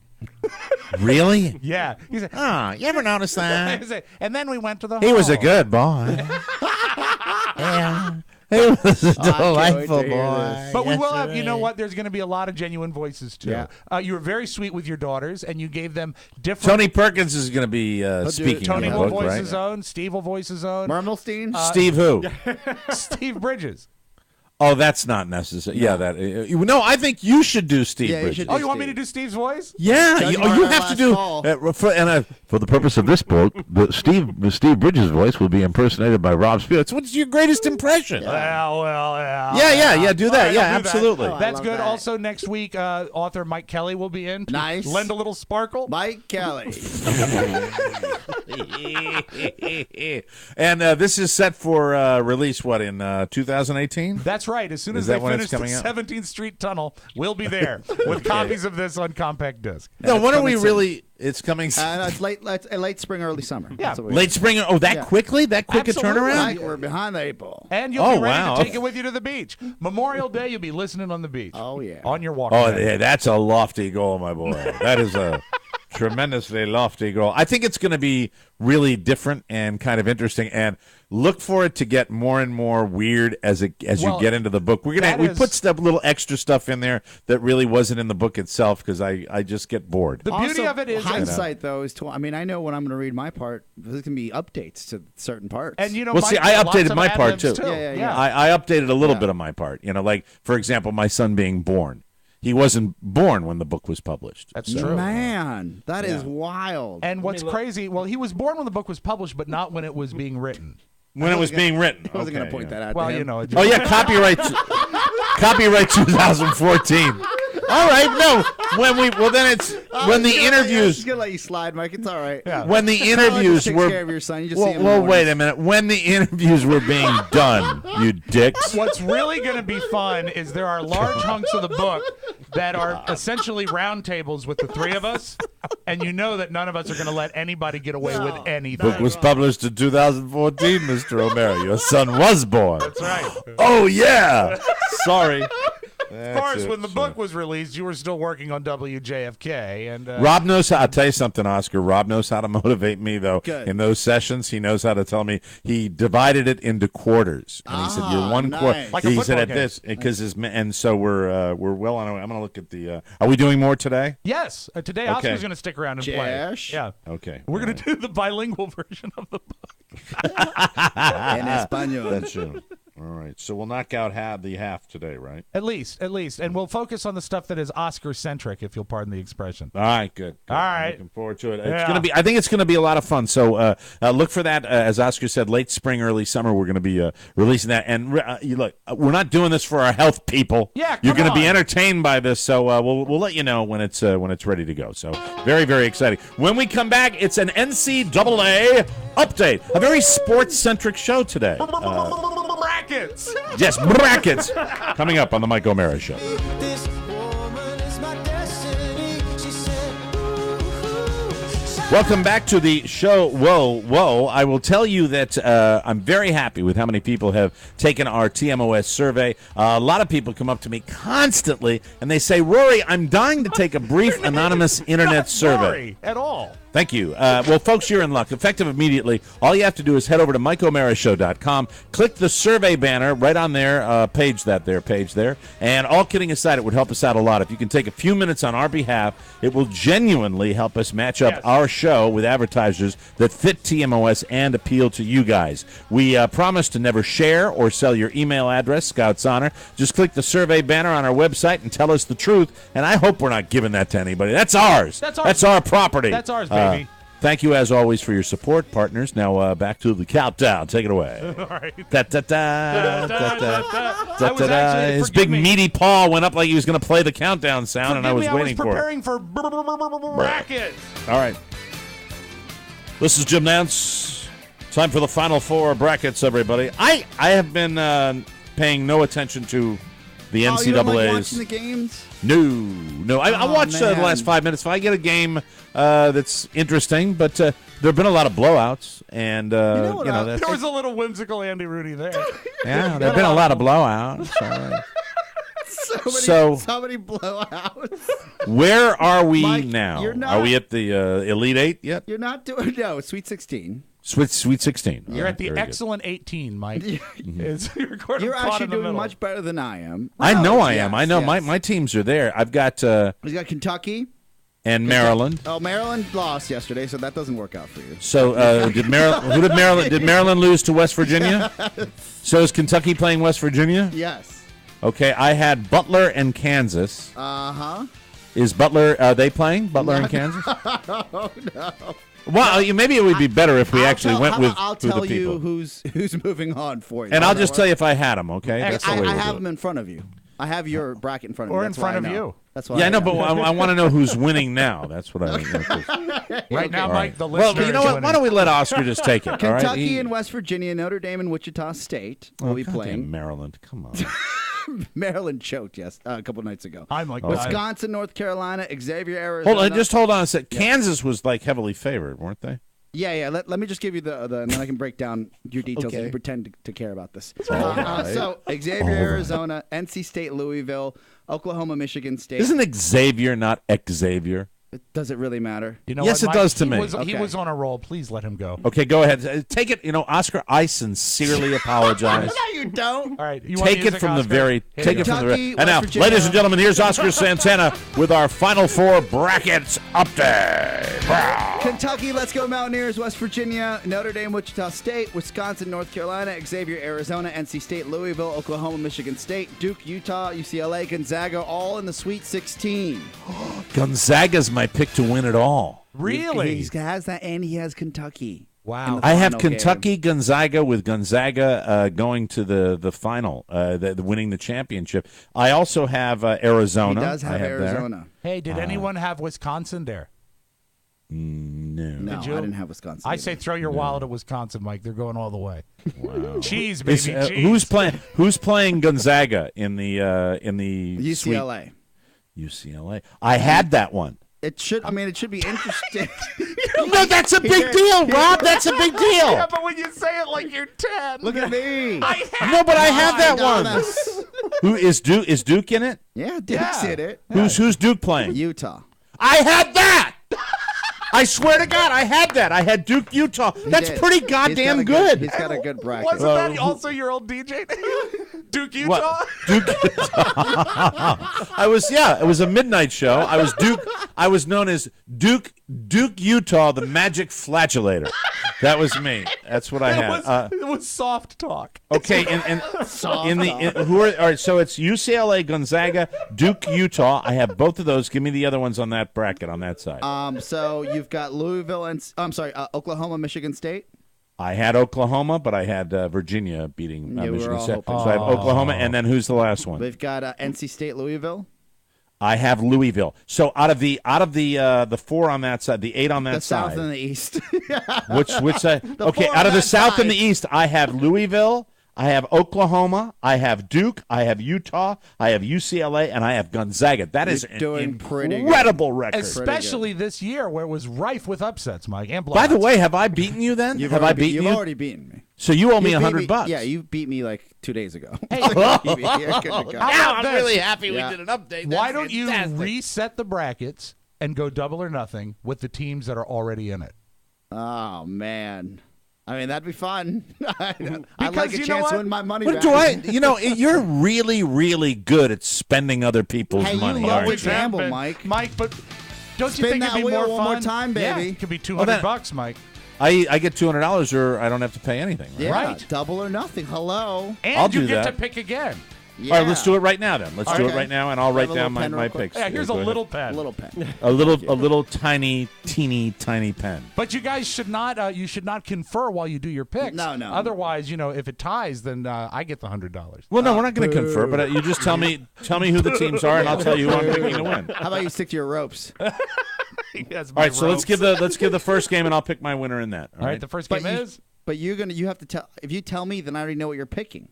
Really? Yeah. He said, you ever notice that? And then we went to the He was a good boy. Yeah. He was a delightful boy. But we will have, you know what? There's going to be a lot of genuine voices, too. Yeah. You were very sweet with your daughters, and you gave them different... Tony Perkins is going to be speaking Tony in the will book, voice right? his own. Steve will voice his own. Mermelstein? Steve who? Steve Bridges. Oh, that's not necessary. Yeah, no, I think you should do Steve Bridges. You want me to do Steve's voice? Yeah, you have to do. For the purpose of this book, Steve Bridges' voice will be impersonated by Rob Spielitz. What's your greatest impression? Yeah. Yeah. Do that. Yeah, absolutely. That's good. That. Also, next week, author Mike Kelly will be in. Nice. Lend a little sparkle. Mike Kelly. And this is set for release. What in 2018? That's right. As soon as they finish the 17th Street Tunnel, we'll be there with copies of this on compact disc. No, when are we really? It's coming. No, it's late spring, early summer. Yeah, late spring. Oh, that quickly? That quick Absolutely. a turnaround? Like we're behind the 8 ball. And you'll be ready to take it with you to the beach. Memorial Day, you'll be listening on the beach. Oh yeah. On your walk. Oh yeah, that's a lofty goal, my boy. That is a. Tremendously lofty goal. I think it's going to be really different and kind of interesting, and look for it to get more and more weird as you get into the book. We put little extra stuff in there that really wasn't in the book itself because I just get bored. The beauty of it is hindsight, though. I mean, I know when I'm going to read my part, there's going to be updates to certain parts. And well, see, I updated my part too. Yeah. I updated a little bit of my part. Like for example, my son being born. He wasn't born when the book was published. That's true. Man, that is wild. And what's crazy, well, he was born when the book was published, but not when it was being written. When it was being written. I wasn't going to point that out. Well, to him. Oh, yeah, copyright 2014. All right, no. When the interviews. I'm just gonna let you slide, Mike. It's all right. Yeah. When the interviews were. Care of your son. You just see him wait a minute. When the interviews were being done, you dicks. What's really going to be fun is there are large hunks of the book that are essentially round tables with the three of us, and you know that none of us are going to let anybody get away with anything. Book was published in 2014, Mr. O'Mara. Your son was born. That's right. Oh yeah. Sorry. Of course, when the book was released, you were still working on WJFK. And Rob knows how. I'll tell you something, Oscar. Rob knows how to motivate me, though. Good. In those sessions, he knows how to tell me. He divided it into quarters, and he said, "You're one quarter." Like he said at this because and so we're well on our way. I'm going to look at the. Are we doing more today? Yes, today Oscar's going to stick around and play. Yeah. Okay. We're going to do the bilingual version of the book. En español. That's true. All right, so we'll knock out the half today, right? At least, and we'll focus on the stuff that is Oscar-centric, if you'll pardon the expression. All right, good. All right, looking forward to it. It's going to be. I think it's going to be a lot of fun. So look for that. As Oscar said, late spring, early summer, we're going to be releasing that. And you look, we're not doing this for our health, people. Yeah, you're going to be entertained by this. So we'll let you know when it's ready to go. So very, very exciting. When we come back, it's an NCAA update. A very sports-centric show today. Brackets. Yes, brackets. Coming up on the Mike O'Mara Show. Welcome back to the show. Whoa. I will tell you that I'm very happy with how many people have taken our TMOS survey. A lot of people come up to me constantly, and they say, Rory, I'm dying to take a brief anonymous internet survey. Rory at all. Thank you. Well, folks, you're in luck. Effective immediately. All you have to do is head over to MikeO'MaraShow.com, click the survey banner right on there, page there. And all kidding aside, it would help us out a lot. If you can take a few minutes on our behalf, it will genuinely help us match up our show with advertisers that fit TMOS and appeal to you guys. We promise to never share or sell your email address, Scout's Honor. Just click the survey banner on our website and tell us the truth. And I hope we're not giving that to anybody. That's ours. That's our property. That's ours, baby. Thank you, as always, for your support, partners. Now, back to the countdown. Take it away. All right. His big meaty paw went up like he was going to play the countdown sound, and I was waiting for it. I was preparing for brackets. All right. This is Jim Nance. Time for the Final Four brackets, everybody. I have been paying no attention to the NCAA's. You don't like watching the games? No. I watched the last 5 minutes. If I get a game that's interesting, but there have been a lot of blowouts, and there was a little whimsical Andy Rooney there. Yeah, there have been a lot of blowouts. So many blowouts. Where are we Mike, now? Not, are we at the Elite Eight yet? You're not doing Sweet 16. Sweet 16. You're at the excellent 18, Mike. You're actually doing much better than I am. I know I am. I know my teams are there. I've got. He's got Kentucky. And Maryland. Oh, Maryland lost yesterday, so that doesn't work out for you. So did Maryland lose to West Virginia? So is Kentucky playing West Virginia? Yes. Okay, I had Butler and Kansas. Uh-huh. Is Butler, are they playing? Butler and Kansas? Oh, no. Well, maybe it would be better if we went with I'll tell the you who's moving on for you. And I'll just tell you if I had them, okay? That's the way I have them in front of you. I have your bracket in front of me. Or in front of you. That's why. Yeah, I know, but I want to know who's winning now. That's what I. Right now, Mike, the listener. Well, you know what? Why don't we let Oscar just take it? Kentucky all right? and West Virginia, Notre Dame and Wichita State will be playing. Maryland, come on. Maryland choked a couple nights ago. I'm like Wisconsin, North Carolina, Xavier, Arizona. Hold on a sec. Yeah. Kansas was like heavily favored, weren't they? Yeah. Let me just give you the and then I can break down your details and pretend to care about this. Right. So Xavier, Arizona, NC State, Louisville, Oklahoma, Michigan State. Isn't Xavier not Xavier? Does it really matter? You know Yes, what, it Mike? does to me. He was on a roll. Please let him go. Okay, go ahead. Take it. Oscar, I sincerely apologize. No, you don't. All right, you want Take it music, from the Oscar? very. Here Take you it go. from the very. Kentucky, And now, West Virginia. ladies and gentlemen, here's Oscar Santana with our Final Four brackets update. Wow. Kentucky, let's go Mountaineers. West Virginia, Notre Dame, Wichita State, Wisconsin, North Carolina, Xavier, Arizona, NC State, Louisville, Oklahoma, Michigan State, Duke, Utah, UCLA, Gonzaga, all in the Sweet 16. Gonzaga's my pick to win it all. Really? He has that, and he has Kentucky. Wow. I have final Kentucky, Gonzaga, with Gonzaga going to the final, the winning the championship. I also have Arizona. He does have there. Arizona. Hey, did anyone have Wisconsin there? No. No, I Did you? didn't have Wisconsin. I either. say throw your wallet at Wisconsin, Mike. They're going all the way. Wow. Cheese, baby, Is, cheese. Who's playing Gonzaga in the UCLA. UCLA. I had that one. It should be interesting. No, that's a big deal, Rob. That's a big deal. Yeah, but when you say it like you're 10. Look at me. No, but I have that one. Who is Duke? Is Duke in it? Yeah, Duke's in it. Who's Duke playing? Utah. I had that. I swear to God, I had that. I had Duke, Utah. That's did. pretty goddamn He's good. He's got a good bracket. Wasn't that also your old DJ name? Duke, Utah? What? Duke. It was a midnight show. I was Duke. I was known as Duke, Utah, the Magic Flatulator. That was me. That's what I had. It was soft talk. Okay, and who are all right? So it's UCLA, Gonzaga, Duke, Utah. I have both of those. Give me the other ones on that bracket on that side. So you've got Louisville and Oklahoma, Michigan State. I had Oklahoma, but I had Virginia beating Yeah, we were Michigan all State. hoping. So I have Oklahoma, and then who's the last one? We've got NC State, Louisville. I have Louisville. So out of the 4 on that side, the 8 on that The side, South and the East. which side? Okay, 4 out on of the that South side. and the East, I have Louisville, I have Oklahoma, I have Duke, I have Utah, I have UCLA, and I have Gonzaga. That is You're doing an pretty good. incredible record. Especially this year where it was rife with upsets, Mike. And By the blowouts. way, have I beaten you then? You've already beaten me. So you owe me You beat $100. Yeah, you beat me like 2 days ago. Hey, You're good to go. How Now about I'm this? really happy Yeah. we did an update. Why That's don't you fantastic. reset the brackets and go double or nothing with the teams that are already in it? Oh man, I mean that'd be fun. I'd Because like a you know chance what? to win my money What back. do you're really, really good at spending other people's Hey, you money. love aren't to you? gamble, Mike. Mike, but don't Spin you think that it'd be wheel more one fun? more time, Yeah, baby. it could be Well, then- $200, Mike. I get $200 or I don't have to pay anything. Right? Yeah, Right. double or nothing. Hello. And I'll you do get that. to pick again. Yeah. All right, let's do it right now then. Let's do it Okay. right now, and I'll write Have a down little pen my real quick. picks. Yeah, here's a Go ahead. little pen. Little pen. a little tiny, teeny, tiny pen. But you guys should not. You should not confer while you do your picks. No. Otherwise, if it ties, then I get the $100. Well, no, we're not going to confer, but you just tell me who the teams are, and I'll tell you who I'm picking to win. How about you stick to your ropes? Yes, All right, so let's give the first game, and I'll pick my winner in that. All right, the first game is. But you have to tell. If you tell me, then I already know what you're picking.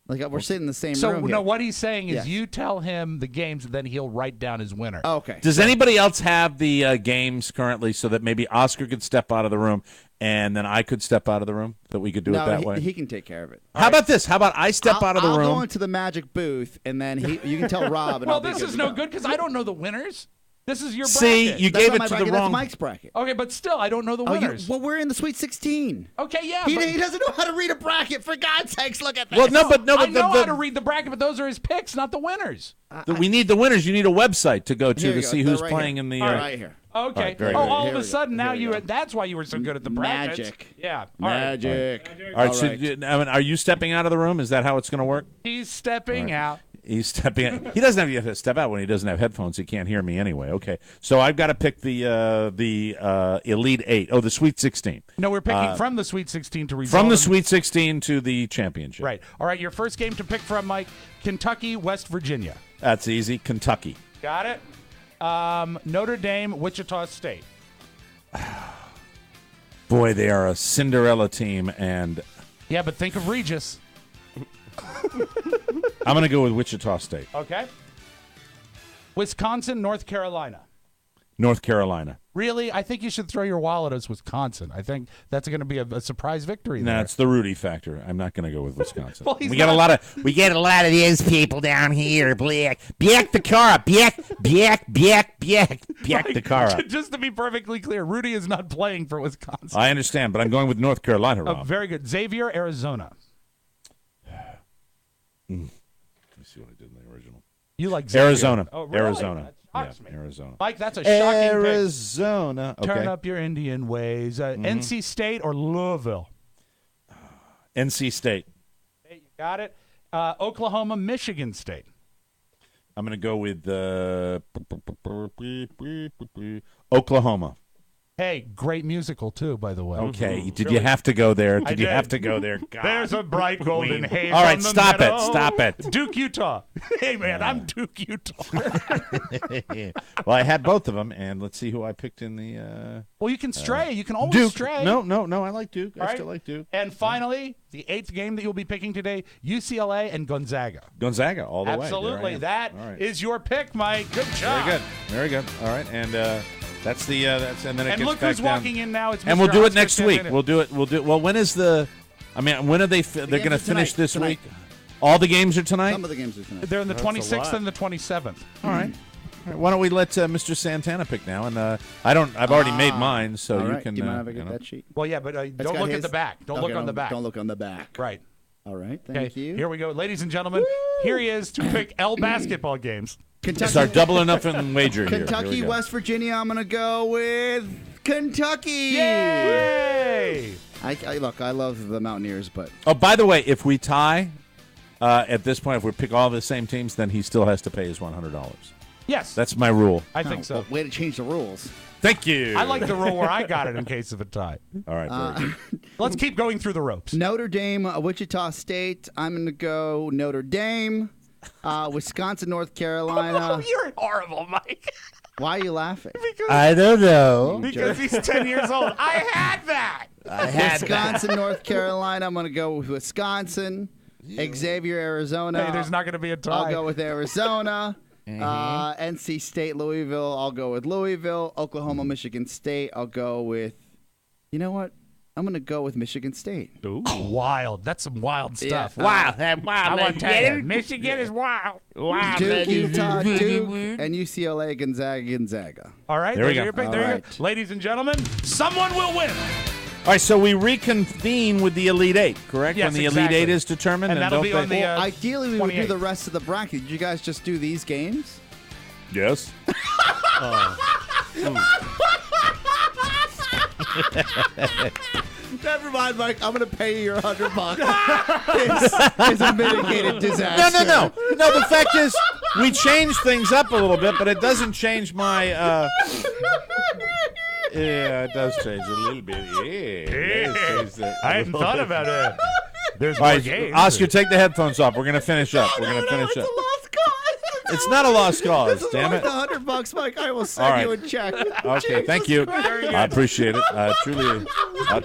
Like we're sitting in the same So room. no, here. what he's saying is Yes. you tell him the games, and then he'll write down his winner. Oh, okay. Does anybody else have the games currently so that maybe Oscar could step out of the room and then I could step out of the room, that we could do it that way? He can take care of it. How about this? How about I step out of the I'll room? go into the magic booth, and then you can tell Rob. And Well, I'll be this good is to no go. good because I don't know the winners. This is your See, bracket. you That's gave not it my to the bracket, wrong. That's Mike's bracket. Okay, but still, I don't know the winners. Well, we're in the Sweet 16. Okay, yeah. He but doesn't know how to read a bracket. For God's sakes, look at that. Well, no, but I know how to read the bracket, but those are his picks, not the winners. we need the winners. You need a website to go Here to you to go. see They're who's right playing here. in the. All right here. Okay. right, very oh, good. all Here of a we go. sudden now Here we go. that's why you were so good at the brackets. Magic. Yeah. All right. Magic. All right. All So, right. I mean, are you stepping out of the room? Is that how it's going to work? He's stepping out. He's stepping out. He doesn't have to step out when he doesn't have headphones. He can't hear me anyway. Okay. So I've got to pick the Elite Eight. Oh, the Sweet 16. No, we're picking from the Sweet 16 to resolve. From the them. Sweet 16 to the championship. Right. All right, your first game to pick from, Mike, Kentucky, West Virginia. That's easy. Kentucky. Got it? Notre Dame, Wichita State. Boy, they are a Cinderella team, and Yeah, but think of Regis. I'm going to go with Wichita State. Okay. Wisconsin, North Carolina. North Carolina. Really? I think you should throw your wallet as Wisconsin. I think that's going to be a surprise victory. No, there. it's the Rudy factor. I'm not going to go with Wisconsin. Well, we get a lot of these people down here. Back the car up. Back the car up. Just to be perfectly clear, Rudy is not playing for Wisconsin. I understand, but I'm going with North Carolina, Rob. Very good. Xavier, Arizona. Let me see what I did in the original. You like Xavier. Arizona. Oh, really? Arizona. That shocks me. Arizona. Mike, that's a shocking pick. Arizona. Okay. Turn up your Indian ways. NC State or Louisville? NC State. Hey, you got it. Oklahoma, Michigan State. I'm going to go with Oklahoma. Hey, great musical, too, by the way. Okay. Did you have to go there? Did you have to go there? God. There's a bright golden haze. All right, on the stop meadow. it. Stop it. Duke, Utah. Hey, man, I'm Duke, Utah. Well, I had both of them, and let's see who I picked in the. Well, you can stray. You can always Duke. stray. No. I like Duke. All I right. still like Duke. And finally, the 8th game that you'll be picking today, UCLA and Gonzaga. Gonzaga, all the way. Absolutely. That is your pick, Mike. Good job. Very good. All right, and that's the and then it And gets look back who's down. walking in now. It's And Mr. we'll do it Oscar next week. Santana. We'll do it. Well, when is the? I mean, when are they? They're going to finish this tonight. week. All the games are tonight. Some of the games are tonight. They're in the 26th and the 27th. All right. Why don't we let Mr. Santana pick now? And I've already made mine, so All you right. can. Do you mind if I get that sheet? Well, yeah, but don't look at the back. Don't look on the back. Don't look on the back. Right. All right. Thank you. Here we go. Ladies and gentlemen, here he is to pick L basketball games. Kentucky. Start double or nothing wager here. Kentucky, Here we go. West Virginia. I'm going to go with Kentucky. Yay! Look, I love the Mountaineers, but Oh, by the way, if we tie at this point, if we pick all the same teams, then he still has to pay his $100. Yes. That's my rule. I think so. way to change the rules. Thank you. I like the rule where I got it in case of a tie. All right. Very good. Let's keep going through the ropes. Notre Dame, Wichita State. I'm going to go Notre Dame. Wisconsin, North Carolina. Oh, you're horrible, Mike. Why are you laughing? I don't know. Because he's 10 years old. I had that. Wisconsin, North Carolina. I'm going to go with Wisconsin. Xavier, Arizona. Hey, there's not going to be a tie. I'll go with Arizona. NC State, Louisville. I'll go with Louisville. Oklahoma, Michigan State. I'll go with. You know what? I'm going to go with Michigan State. Ooh, wild. That's some wild stuff. Yeah. Wild. I want to tell you, Michigan is wild. Wild. Duke, Utah, Duke, and UCLA, Gonzaga. All right. There we there's go. your pick. All There you right. go. Ladies and gentlemen, someone will win. All right, so we reconvene with the Elite Eight, correct? Yes, when the exactly. Elite Eight is determined, And that'll don't be they? on the, Well, ideally, we would do 28. the rest of the bracket. Did you guys just do these games? Yes. Never mind, Mike. I'm going to pay you your $100. It's a mitigated disaster. No. The fact is, we changed things up a little bit, but it doesn't change my. Yeah, it does change a little bit. Yeah. I hadn't thought about it. There's All more right, games. Oscar, take the headphones off. We're going to finish up. We're going to finish up. It's a lost cause. It's not a lost cause, This is damn worth it. $100, Mike. I will All send right. you a check. Okay, thank you. Christ. I appreciate it. I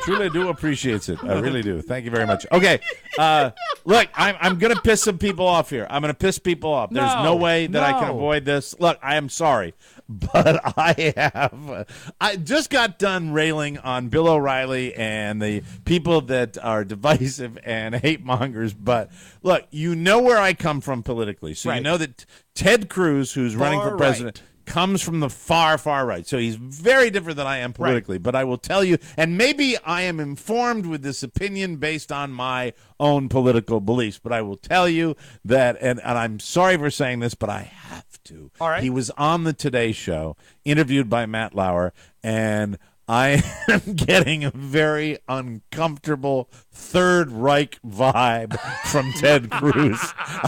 truly do appreciate it. I really do. Thank you very much. Okay, look, I'm going to piss some people off here. I'm going to piss people off. There's no way that I can no. avoid this. Look, I am sorry, but I just got done railing on Bill O'Reilly and the people that are divisive and hate mongers. But look, you know where I come from politically, so you Right. know that Ted Cruz, who's running for Far president, comes from the far right. So he's very different than I am politically. But I will tell you, and maybe I am informed with this opinion based on my own political beliefs, but I will tell you that, and I'm sorry for saying this, but I have to. All right. He was on the Today Show, interviewed by Matt Lauer, and I am getting a very uncomfortable Third Reich vibe from Ted Cruz.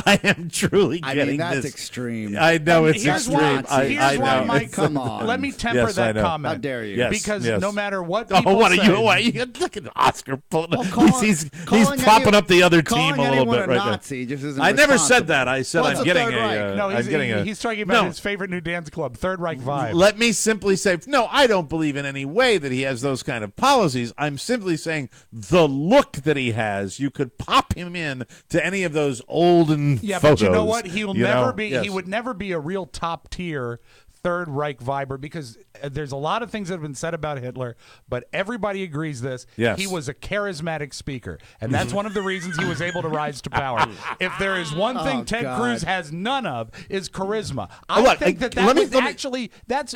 I am truly getting that's this. extreme. I know it's Here's extreme. why- here's I why, know. Mike, Come on. Let me temper Yes, I that know. comment. How dare you? Yes, Because yes. no matter what people Oh, what are say, you? What, you look at Oscar. He's calling propping up the other calling team a little anyone bit right Nazi just isn't there. I never said responsible. that. I said Well, I'm it's getting the Third Reich. no, I'm getting a. he's talking about No. his favorite new dance club, Third Reich Vibe. Let me simply say, no, I don't believe in any way that he has those kind of policies. I'm simply saying the look that he has, you could pop him in to any of those olden Yeah, photos. but you know what? He will never be. Yes. He would never be a real top tier Third Reich viber, because there's a lot of things that have been said about Hitler, but everybody agrees this. Yes. He was a charismatic speaker, and that's one of the reasons he was able to rise to power. If there is one thing Ted Cruz has none of, is charisma. I think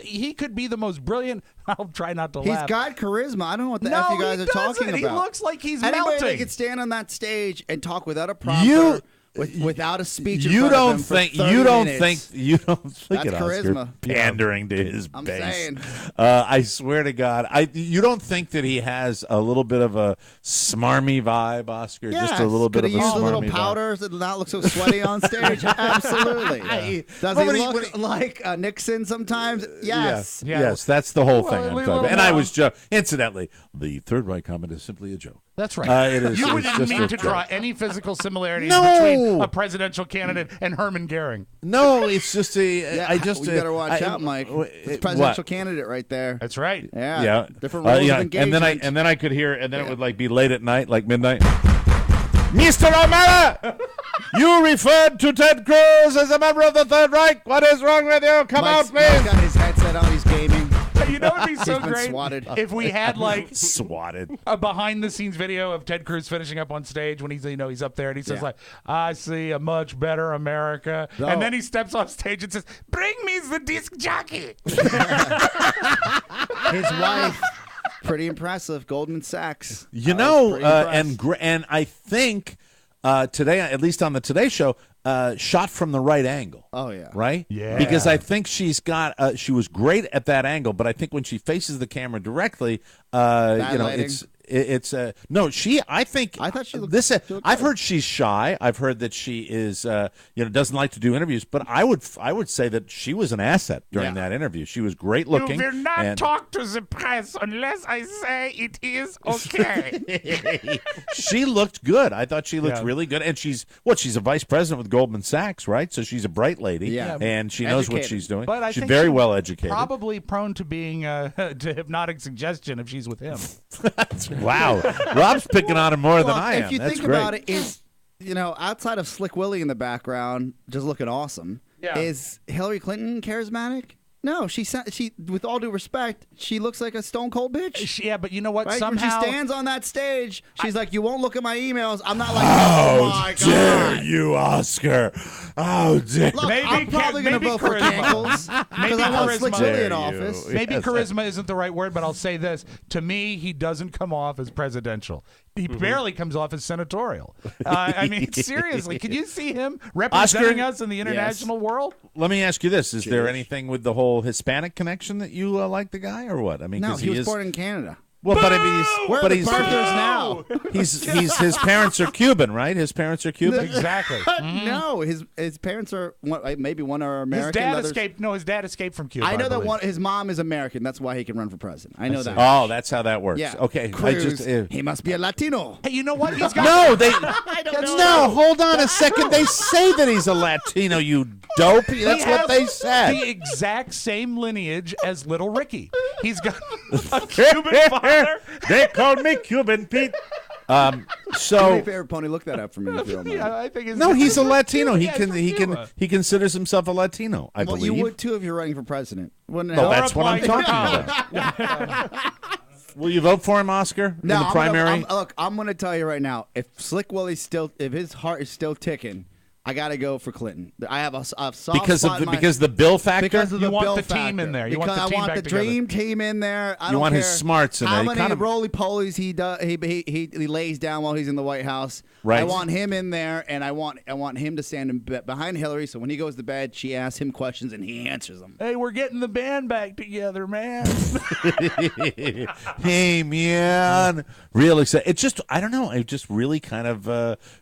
he could be the most brilliant. I'll try not to laugh. He's got charisma. I don't know what the F you guys are talking about. He looks like he's Anybody melting. that could stand on that stage and talk without a prompter, without a speech. You don't think. You don't think. That's at charisma. Oscar pandering to his I'm base. saying. I swear to God, you don't think that he has a little bit of a smarmy vibe, Oscar? Yes. Just a little bit of a Could he use smarmy a little vibe. powder to not look so sweaty on stage? Absolutely. Does he look like Nixon sometimes? Yes. Yes, that's the whole thing. I'm talking about. And I was incidentally, the Third Reich comment is simply a joke. That's right. It is. You didn't mean to draw any physical similarities between a presidential candidate and Herman Goering. No, it's just You better watch out, Mike. It's presidential candidate right there. That's right. Yeah. Different rules of engagement. And then I could hear, and then it would like be late at night, like midnight. Mr. O'Mara, you referred to Ted Cruz as a member of the Third Reich. What is wrong with you? Come out, please. Mike's got his headset on. He's gaming. You know it'd be so He's been great swatted. if we had like swatted a behind-the-scenes video of Ted Cruz finishing up on stage when he's up there and he says like, "I see a much better America," and then he steps off stage and says, "Bring me the disc jockey." His wife, pretty impressive. Goldman Sachs. and I think today, at least on the Today Show, shot from the right angle. Oh yeah, right. Yeah, because I think she's got. She was great at that angle, but I think when she faces the camera directly, lighting. it's no. I thought she looked. I've heard she's shy. I've heard that she is doesn't like to do interviews. But I would say that she was an asset during that interview. She was great looking. You will not talk to the press unless I say it is okay. She looked good. I thought she looked really good. And she's a vice president with Goldman Sachs, right? So she's a bright lady. Yeah. And she knows what she's doing. But I she's think very well educated. Probably prone to being to hypnotic suggestion if she's with him. Wow. Rob's picking on her more than I am. If you That's think great. about it, is outside of Slick Willie in the background, just looking awesome. Yeah. Is Hillary Clinton charismatic? No, she with all due respect, she looks like a stone cold bitch. Yeah, but you know what? Right? Somehow when she stands on that stage, she's like, "You won't look at my emails." I'm not like, How "Oh my dare god, you, Oscar? How dare Look, Maybe I'm probably going to vote for Cankles because I want Slick Willie in office. Maybe Yes. charisma isn't the right word, but I'll say this. To me, he doesn't come off as presidential. He barely comes off as senatorial. I mean, seriously, could you see him representing us in the international world? Let me ask you this: is there anything with the whole Hispanic connection that you like the guy, or what? I mean, No, 'cause he was is born in Canada. well, but I mean, Where are the Barthers now? He's his parents are Cuban, right? His parents are Cuban. Exactly. No, his parents are maybe one are His American. dad others- escaped. No, his dad escaped from Cuba. I know that believe. his mom is American. That's why he can run for president. I know that. Oh, that's how that works. Yeah. Okay. Cruz, he must be a Latino. Hey, you know what? He's got No, they. I don't know. No, hold on a second. They say that he's a Latino. You dope. That's He what has they said. The exact same lineage as Little Ricky. He's got a Cuban father. They called me Cuban Pete. Do me So a favor, Pony. Look that up for me if you don't mind. Yeah, I think it's no, he's a Latino. He Yeah, can he's from Cuba. he considers himself a Latino. I Well, believe. you would too if you're running for president. Wouldn't it Well, help? that's what I'm applying talking for about. Will you vote for him, Oscar, in the primary? I'm going to tell you right now. If Slick Willie's if his heart is still ticking, I got to go for Clinton. I have a soft because spot of in my- because the bill factor. Because of You the want bill the team factor. in there. You want Because the team I want back the together. dream team in there. I You don't want his care smarts in how there. He many kind of- roly-polies he lays down while he's in the White House. Right. I want him in there, and I want him to stand behind Hillary. So when he goes to bed, she asks him questions and he answers them. Hey, we're getting the band back together, man. Hey man, real excited. It just I don't know. It just really kind of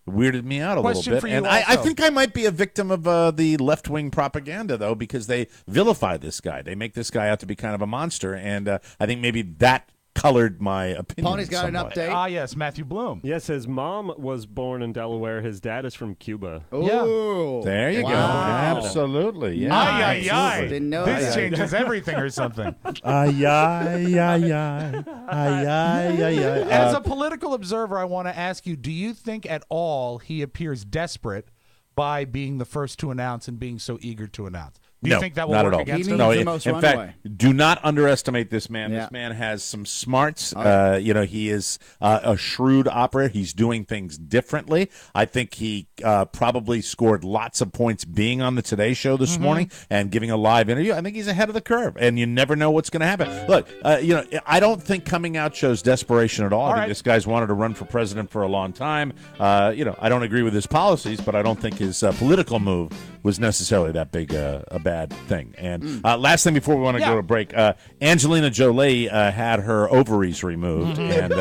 weirded me out a Question little for bit. you And I also. think I might be a victim of the left wing propaganda though, because they vilify this guy. They make this guy out to be kind of a monster, and I think maybe that colored my opinion. Pony's got somewhat. an update. Ah, yes, Matthew Bloom. Yes, his mom was born in Delaware. His dad is from Cuba. Ooh. There you go. Wow. Absolutely. Yeah. Ay, ay, ay. Didn't know This that. changes everything or something. Ay, ay, ay, ay. Ay, ay, ay, ay. As a political observer, I want to ask you, do you think at all he appears desperate by being the first to announce and being so eager to announce? Do you think that will not work at all. against He him? needs No, the most in runway. fact, do not underestimate this man. Yeah. This man has some smarts. Oh, He is a shrewd operator. He's doing things differently. I think he probably scored lots of points being on the Today Show this morning and giving a live interview. I think he's ahead of the curve, and you never know what's going to happen. Look, I don't think coming out shows desperation at all. I think this guy's wanted to run for president for a long time. I don't agree with his policies, but I don't think his political move was necessarily that big a bad thing. And last thing before we want to go to break, Angelina Jolie had her ovaries removed, and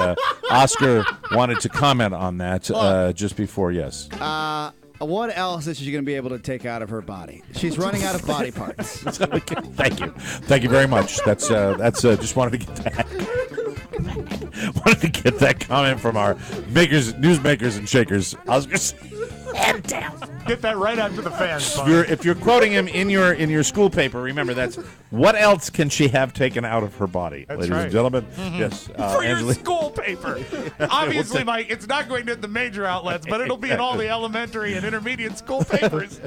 Oscar wanted to comment on that just before. Yes. What else is she going to be able to take out of her body? She's running out of body parts. Thank you very much. That's just wanted to get that. Wanted to get that comment from our newsmakers and shakers. Oscar, hand down. Get that right out to the fans. If you're quoting him in your school paper, remember that's what else can she have taken out of her body, That's ladies right. and gentlemen? Yes, For your school paper. Obviously, Mike, it's not going to the major outlets, but it'll be in all the elementary and intermediate school papers.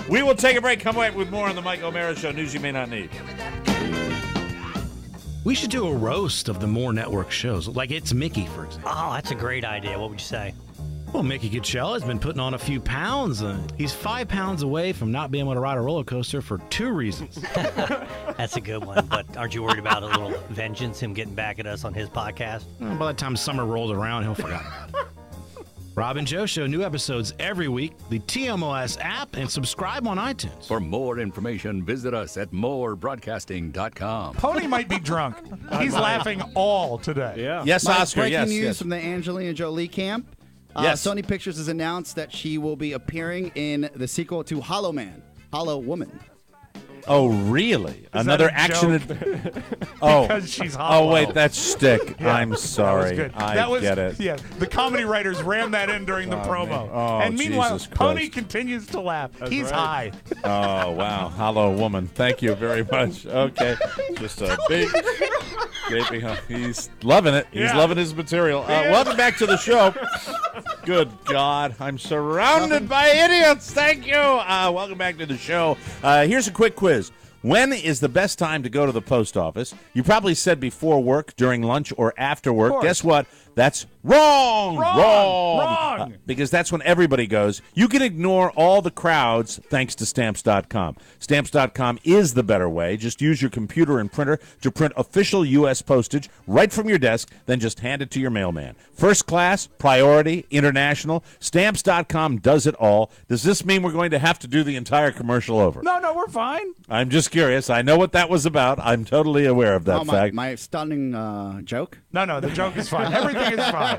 We will take a break. Come back with more on the Mike O'Mara Show. News you may not need. We should do a roast of the More Network shows, like It's Mickey, for example. Oh, that's a great idea. What would you say? Well, Mickey Coachella has been putting on a few pounds. He's 5 pounds away from not being able to ride a roller coaster for 2 reasons. That's a good one, but aren't you worried about a little vengeance, him getting back at us on his podcast? Well, by the time summer rolls around, he'll forget about it. Rob and Joe Show, new episodes every week, the TMOS app, and subscribe on iTunes. For more information, visit us at morebroadcasting.com. Pony might be drunk. He's laughing all today. Yeah. Yes, Mike, Oscar. breaking Yes, news yes. from the Angelina Jolie camp. Yes. Sony Pictures has announced that she will be appearing in the sequel to Hollow Woman. Oh, really? Another action? Because she's hollow. Oh, wait, that's stick. Yeah, I'm sorry. That was good. I get it. Yeah, the comedy writers ran that in during the promo. man. Oh, and meanwhile, Jesus Pony Christ. continues to laugh. He's high. Oh, wow. Hollow woman. Thank you very much. Okay. Just a big, gaping hump. He's loving it. He's loving his material. Welcome back to the show. Good God. I'm surrounded by idiots. Thank you. Welcome back to the show. Here's a quick quiz. When is the best time to go to the post office? You probably said before work, during lunch, or after work. Guess what? That's wrong. Wrong. Because that's when everybody goes. You can ignore all the crowds thanks to Stamps.com. Stamps.com is the better way. Just use your computer and printer to print official U.S. postage right from your desk, then just hand it to your mailman. First class, priority, international, Stamps.com does it all. Does this mean we're going to have to do the entire commercial over? No, we're fine. I'm just curious. I know what that was about. I'm totally aware of that fact. My stunning joke? No, the joke is fine. Everything is fine.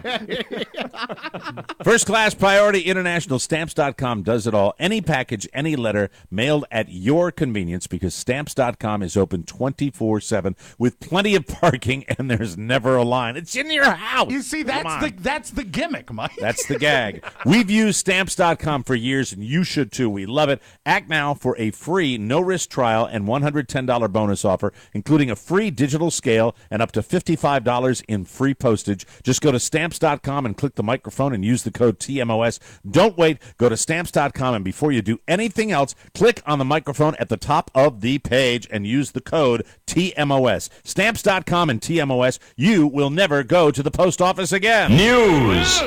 First class, priority, international, Stamps.com does it all. Any package, any letter, mailed at your convenience because Stamps.com is open 24/7 with plenty of parking and there's never a line. It's in your house. You see, that's the gimmick, Mike. That's the gag. We've used Stamps.com for years, and you should too. We love it. Act now for a free, no-risk trial and $110 bonus offer, including a free digital scale and up to $55 in free postage. Just go to Stamps.com and click the microphone and use the code TMOS. Don't wait. Go to Stamps.com, and before you do anything else, click on the microphone at the top of the page and use the code TMOS. Stamps.com and TMOS. You will never go to the post office again. News.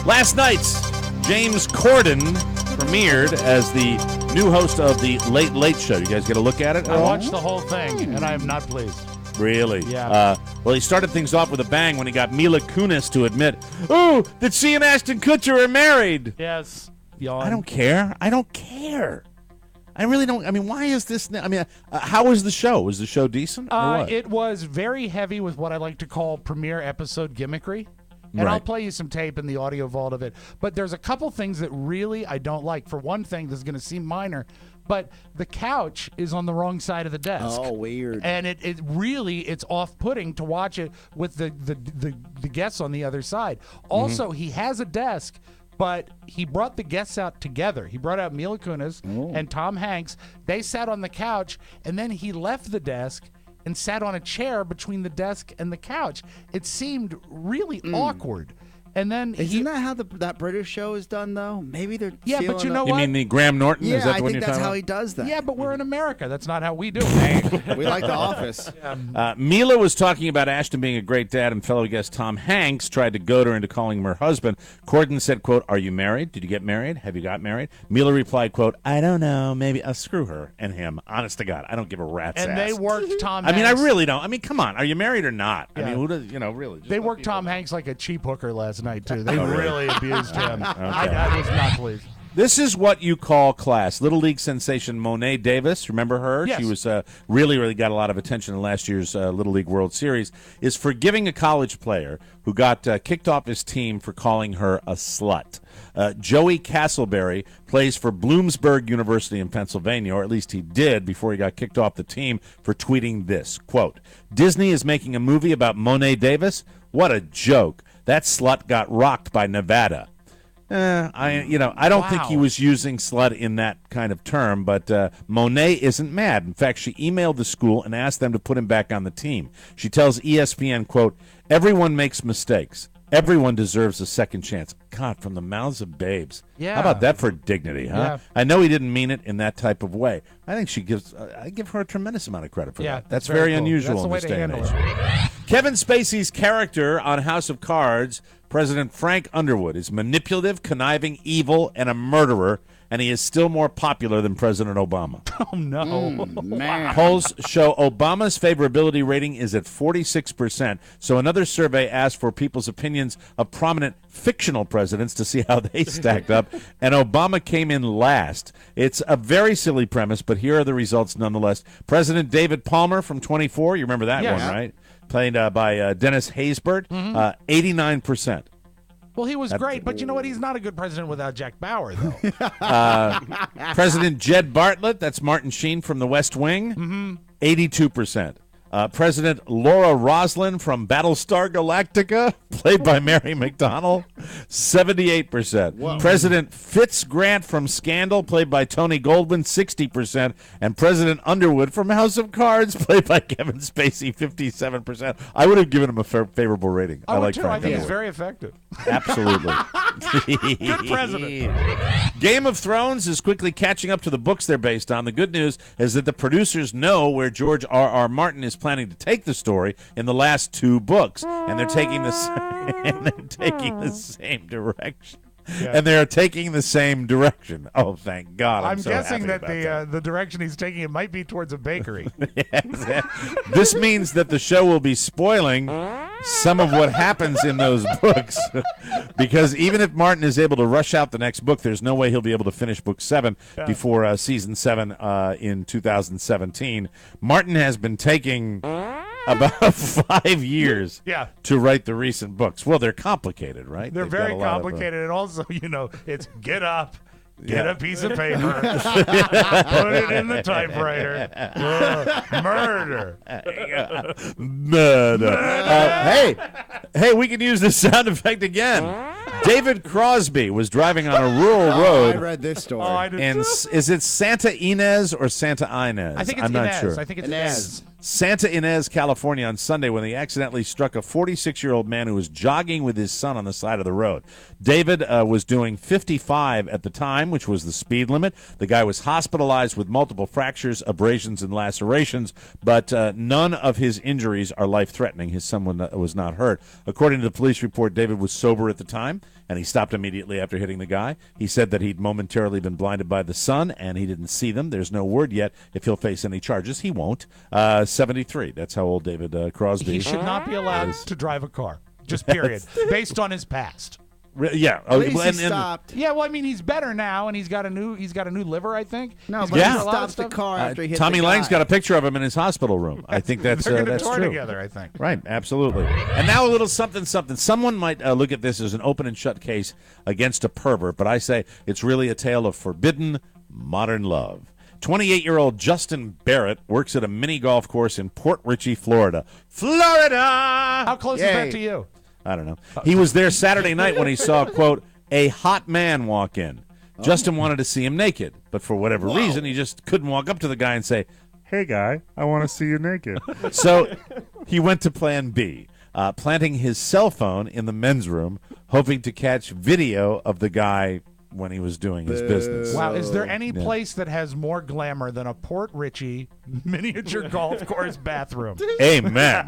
Last night, James Corden premiered as the new host of the Late Late Show. You guys get a look at it? I watched the whole thing, and I am not pleased. Really? Yeah. Well, he started things off with a bang when he got Mila Kunis to admit, that she and Ashton Kutcher are married. Yes. Yawn. I don't care. I really don't. I mean, why is this? I mean, how was the show? Was the show decent or what? It was very heavy with what I like to call premiere episode gimmickry. And Right. I'll play you some tape in the audio vault of it. But there's a couple things that really I don't like. For one thing, this is going to seem minor, but the couch is on the wrong side of the desk. Oh, weird. And it really, it's off-putting to watch it with the guests on the other side. Also, he has a desk, but he brought the guests out together. He brought out Mila Kunis and Tom Hanks. They sat on the couch, and then he left the desk and sat on a chair between the desk and the couch. It seemed really awkward. And then Isn't that how that British show is done, though? Maybe they're but you know what? You mean the Graham Norton? Yeah, is that I what think you're that's talking how about? he does that. Yeah, but we're in America. That's not how we do it. We like The Office. Mila was talking about Ashton being a great dad, and fellow guest Tom Hanks tried to goad her into calling him her husband. Corden said, quote, "Are you married? Did you get married? Have you got married?" Mila replied, quote, "I don't know. Maybe I'll screw her and him. Honest to God, I don't give a rat's ass." And they worked Tom I Hanks. mean, I really don't. I mean, come on. Are you married or not? Yeah. I mean, who does, really? They worked Tom Hanks like a cheap hooker last night, too. They Oh, really? really abused him. Okay. I was not pleased. This is what you call class. Little League sensation Monet Davis, remember her? Yes. She was really got a lot of attention in last year's Little League World Series, is forgiving a college player who got kicked off his team for calling her a slut. Joey Castleberry plays for Bloomsburg University in Pennsylvania, or at least he did before he got kicked off the team for tweeting this, quote, "Disney is making a movie about Monet Davis? What a joke. That slut got rocked by Nevada." I don't think he was using slut in that kind of term, but Monet isn't mad. In fact, she emailed the school and asked them to put him back on the team. She tells ESPN, quote, "Everyone makes mistakes. Everyone deserves a second chance." God, from the mouths of babes. Yeah. How about that for dignity, huh? Yeah. I know he didn't mean it in that type of way. I think I give her a tremendous amount of credit for that. That's very cool. unusual That's the in way this to day and handle age. it. Kevin Spacey's character on House of Cards, President Frank Underwood, is manipulative, conniving, evil, and a murderer, and he is still more popular than President Obama. Oh, no. Man. Polls show Obama's favorability rating is at 46%, so another survey asked for people's opinions of prominent fictional presidents to see how they stacked up, and Obama came in last. It's a very silly premise, but here are the results nonetheless. President David Palmer from 24, you remember that Yes. one, right? Played by Dennis Haysbert, 89%. Well, he was great, but you know what? He's not a good president without Jack Bauer, though. President Jed Bartlett, that's Martin Sheen from The West Wing, 82%. President Laura Roslin from Battlestar Galactica, played by Mary McDonnell, 78%. Whoa. President Fitz Grant from Scandal, played by Tony Goldwyn, 60%. And President Underwood from House of Cards, played by Kevin Spacey, 57%. I would have given him a favorable rating. I would like too. Frank I think he's Underwood. very effective. Absolutely. Good president. Game of Thrones is quickly catching up to the books they're based on. The good news is that the producers know where George R.R. Martin is planning to take the story in the last two books, and they're taking the same direction. Yeah. And they're taking the same direction. Oh, thank God! I'm so guessing happy that about the direction he's taking it might be towards a bakery. This means that the show will be spoiling some of what happens in those books, because even if Martin is able to rush out the next book, there's no way he'll be able to finish book 7 before season 7 in 2017. Martin has been taking about 5 years to write the recent books. Well, they're complicated, right? They're They've got very a lot of, complicated, and also, it's get up, get a piece of paper, put it in the typewriter, murder. Hey, we can use this sound effect again. David Crosby was driving on a rural road. I read this story. I did And too. is it Santa Ynez or Santa Inez? I think it's I'm not Inez. sure. I think it's Inez. Santa Ynez, California, on Sunday when he accidentally struck a 46-year-old man who was jogging with his son on the side of the road. David was doing 55 at the time, which was the speed limit. The guy was hospitalized with multiple fractures, abrasions, and lacerations, but none of his injuries are life-threatening. His son was not hurt. According to the police report, David was sober at the time, and he stopped immediately after hitting the guy. He said that he'd momentarily been blinded by the sun, and he didn't see them. There's no word yet if he'll face any charges. He won't. 73. That's how old David Crosby He should not be allowed to drive a car, just period, based on his past. Yeah. At least he stopped. Yeah, well, I mean, he's better now, and he's got a new liver, I think. No, He's but got he a lot of stopped the stuff. car after he hit Tommy the guy. Lang's got a picture of him in his hospital room. I think that's They're gonna that's tour true. together, I think. Right, absolutely. And now a little something. Someone might look at this as an open and shut case against a pervert, but I say it's really a tale of forbidden modern love. 28-year-old Justin Barrett works at a mini golf course in Port Richey, Florida. How close is that to you? I don't know. He was there Saturday night when he saw, quote, a hot man walk in. Justin wanted to see him naked, but for whatever reason, he just couldn't walk up to the guy and say, hey, guy, I want to see you naked. So he went to plan B, planting his cell phone in the men's room, hoping to catch video of the guy when he was doing his business. Wow, is there any place that has more glamour than a Port Richey miniature golf course bathroom? Amen.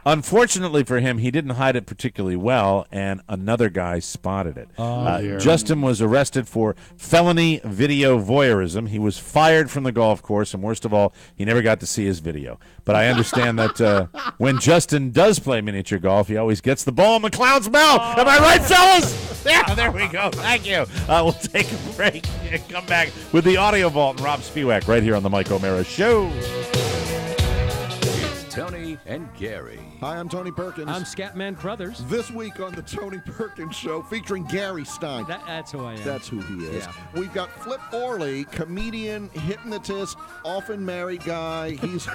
Unfortunately for him, he didn't hide it particularly well, and another guy spotted it. Justin was arrested for felony video voyeurism. He was fired from the golf course, and worst of all, he never got to see his video. But I understand that when Justin does play miniature golf, he always gets the ball in the clown's mouth. Am I right, fellas? Yeah, there we go. Thank you. We'll take a break and come back with the Audio Vault and Rob Spiewak right here on the Mike O'Mara Show. Tony and Gary. Hi, I'm Tony Perkins. I'm Scatman Crothers. This week on the Tony Perkins Show, featuring Gary Stein. That's who I am. That's who he is. Yeah. We've got Flip Orley, comedian, hypnotist, often married guy. He's he's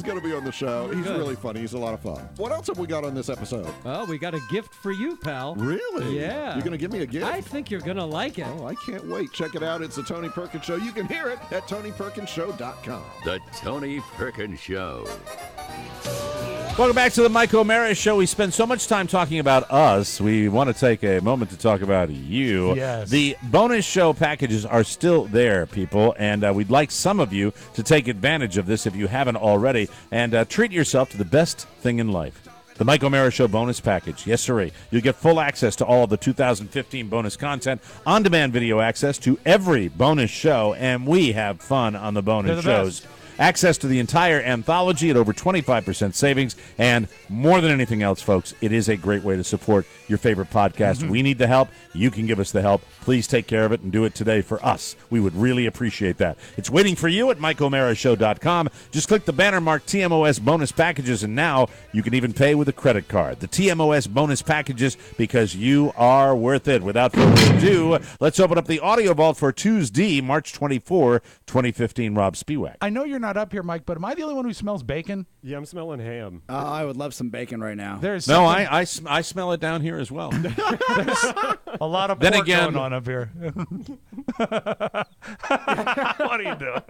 going to be on the show. He's really funny. He's a lot of fun. What else have we got on this episode? Well, we got a gift for you, pal. Really? Yeah. You're going to give me a gift? I think you're going to like it. Oh, I can't wait. Check it out. It's the Tony Perkins Show. You can hear it at TonyPerkinsShow.com. The Tony Perkins Show. Welcome back to the Mike O'Mara Show. We spend so much time talking about us. We want to take a moment to talk about you. Yes. The bonus show packages are still there, people, and we'd like some of you to take advantage of this if you haven't already, and treat yourself to the best thing in life. The Mike O'Mara Show bonus package. Yes, sirree. You'll get full access to all of the 2015 bonus content, on-demand video access to every bonus show, and we have fun on the bonus shows. Best. Access to the entire anthology at over 25% savings, and more than anything else, folks, it is a great way to support your favorite podcast. We need the help. You can give us the help. Please take care of it and do it today for us. We would really appreciate that. It's waiting for you at MikeO'MaraShow.com. Just click the banner marked TMOS bonus packages, and now you can even pay with a credit card. The TMOS bonus packages, because you are worth it. Without further ado, let's open up the Audio Vault for Tuesday, March 24, 2015. Rob Spiewak. I know you're not up here, Mike, but am I the only one who smells bacon? Yeah, I'm smelling ham. Oh, I would love some bacon right now. There's No, I smell it down here as well. There's a lot of Then pork again- going on up here. What are you doing?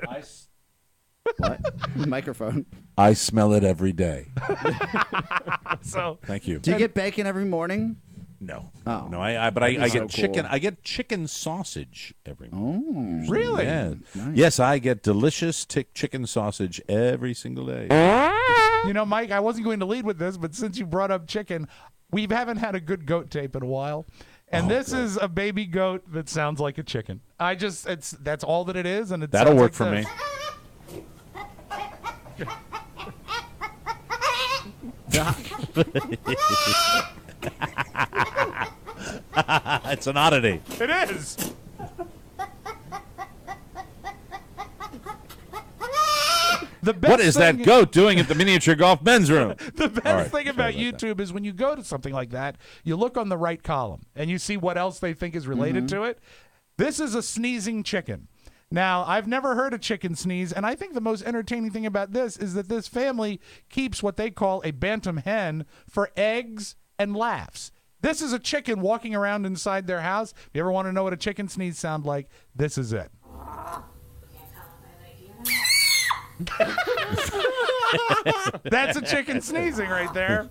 What? Microphone. I smell it every day. So Thank you. Do you get bacon every morning? No. Oh. No, but I That'd be get so chicken. cool. I get chicken sausage every morning. Oh, really? Yeah. Nice. Yes, I get delicious chicken sausage every single day. You know, Mike, I wasn't going to lead with this, but since you brought up chicken, we haven't had a good goat tape in a while. And this is a baby goat that sounds like a chicken. That's all that it is, and That'll sounds work like for this. me. It's an oddity. It is. The best What is that thing- goat doing at the miniature golf men's room? The best All right, thing sorry about about YouTube is when you go to something like that, you look on the right column and you see what else they think is related to it. This is a sneezing chicken. Now, I've never heard a chicken sneeze, and I think the most entertaining thing about this is that this family keeps what they call a bantam hen for eggs and laughs. This is a chicken walking around inside their house. If you ever want to know what a chicken sneeze sounds like, this is it. That's a chicken sneezing right there.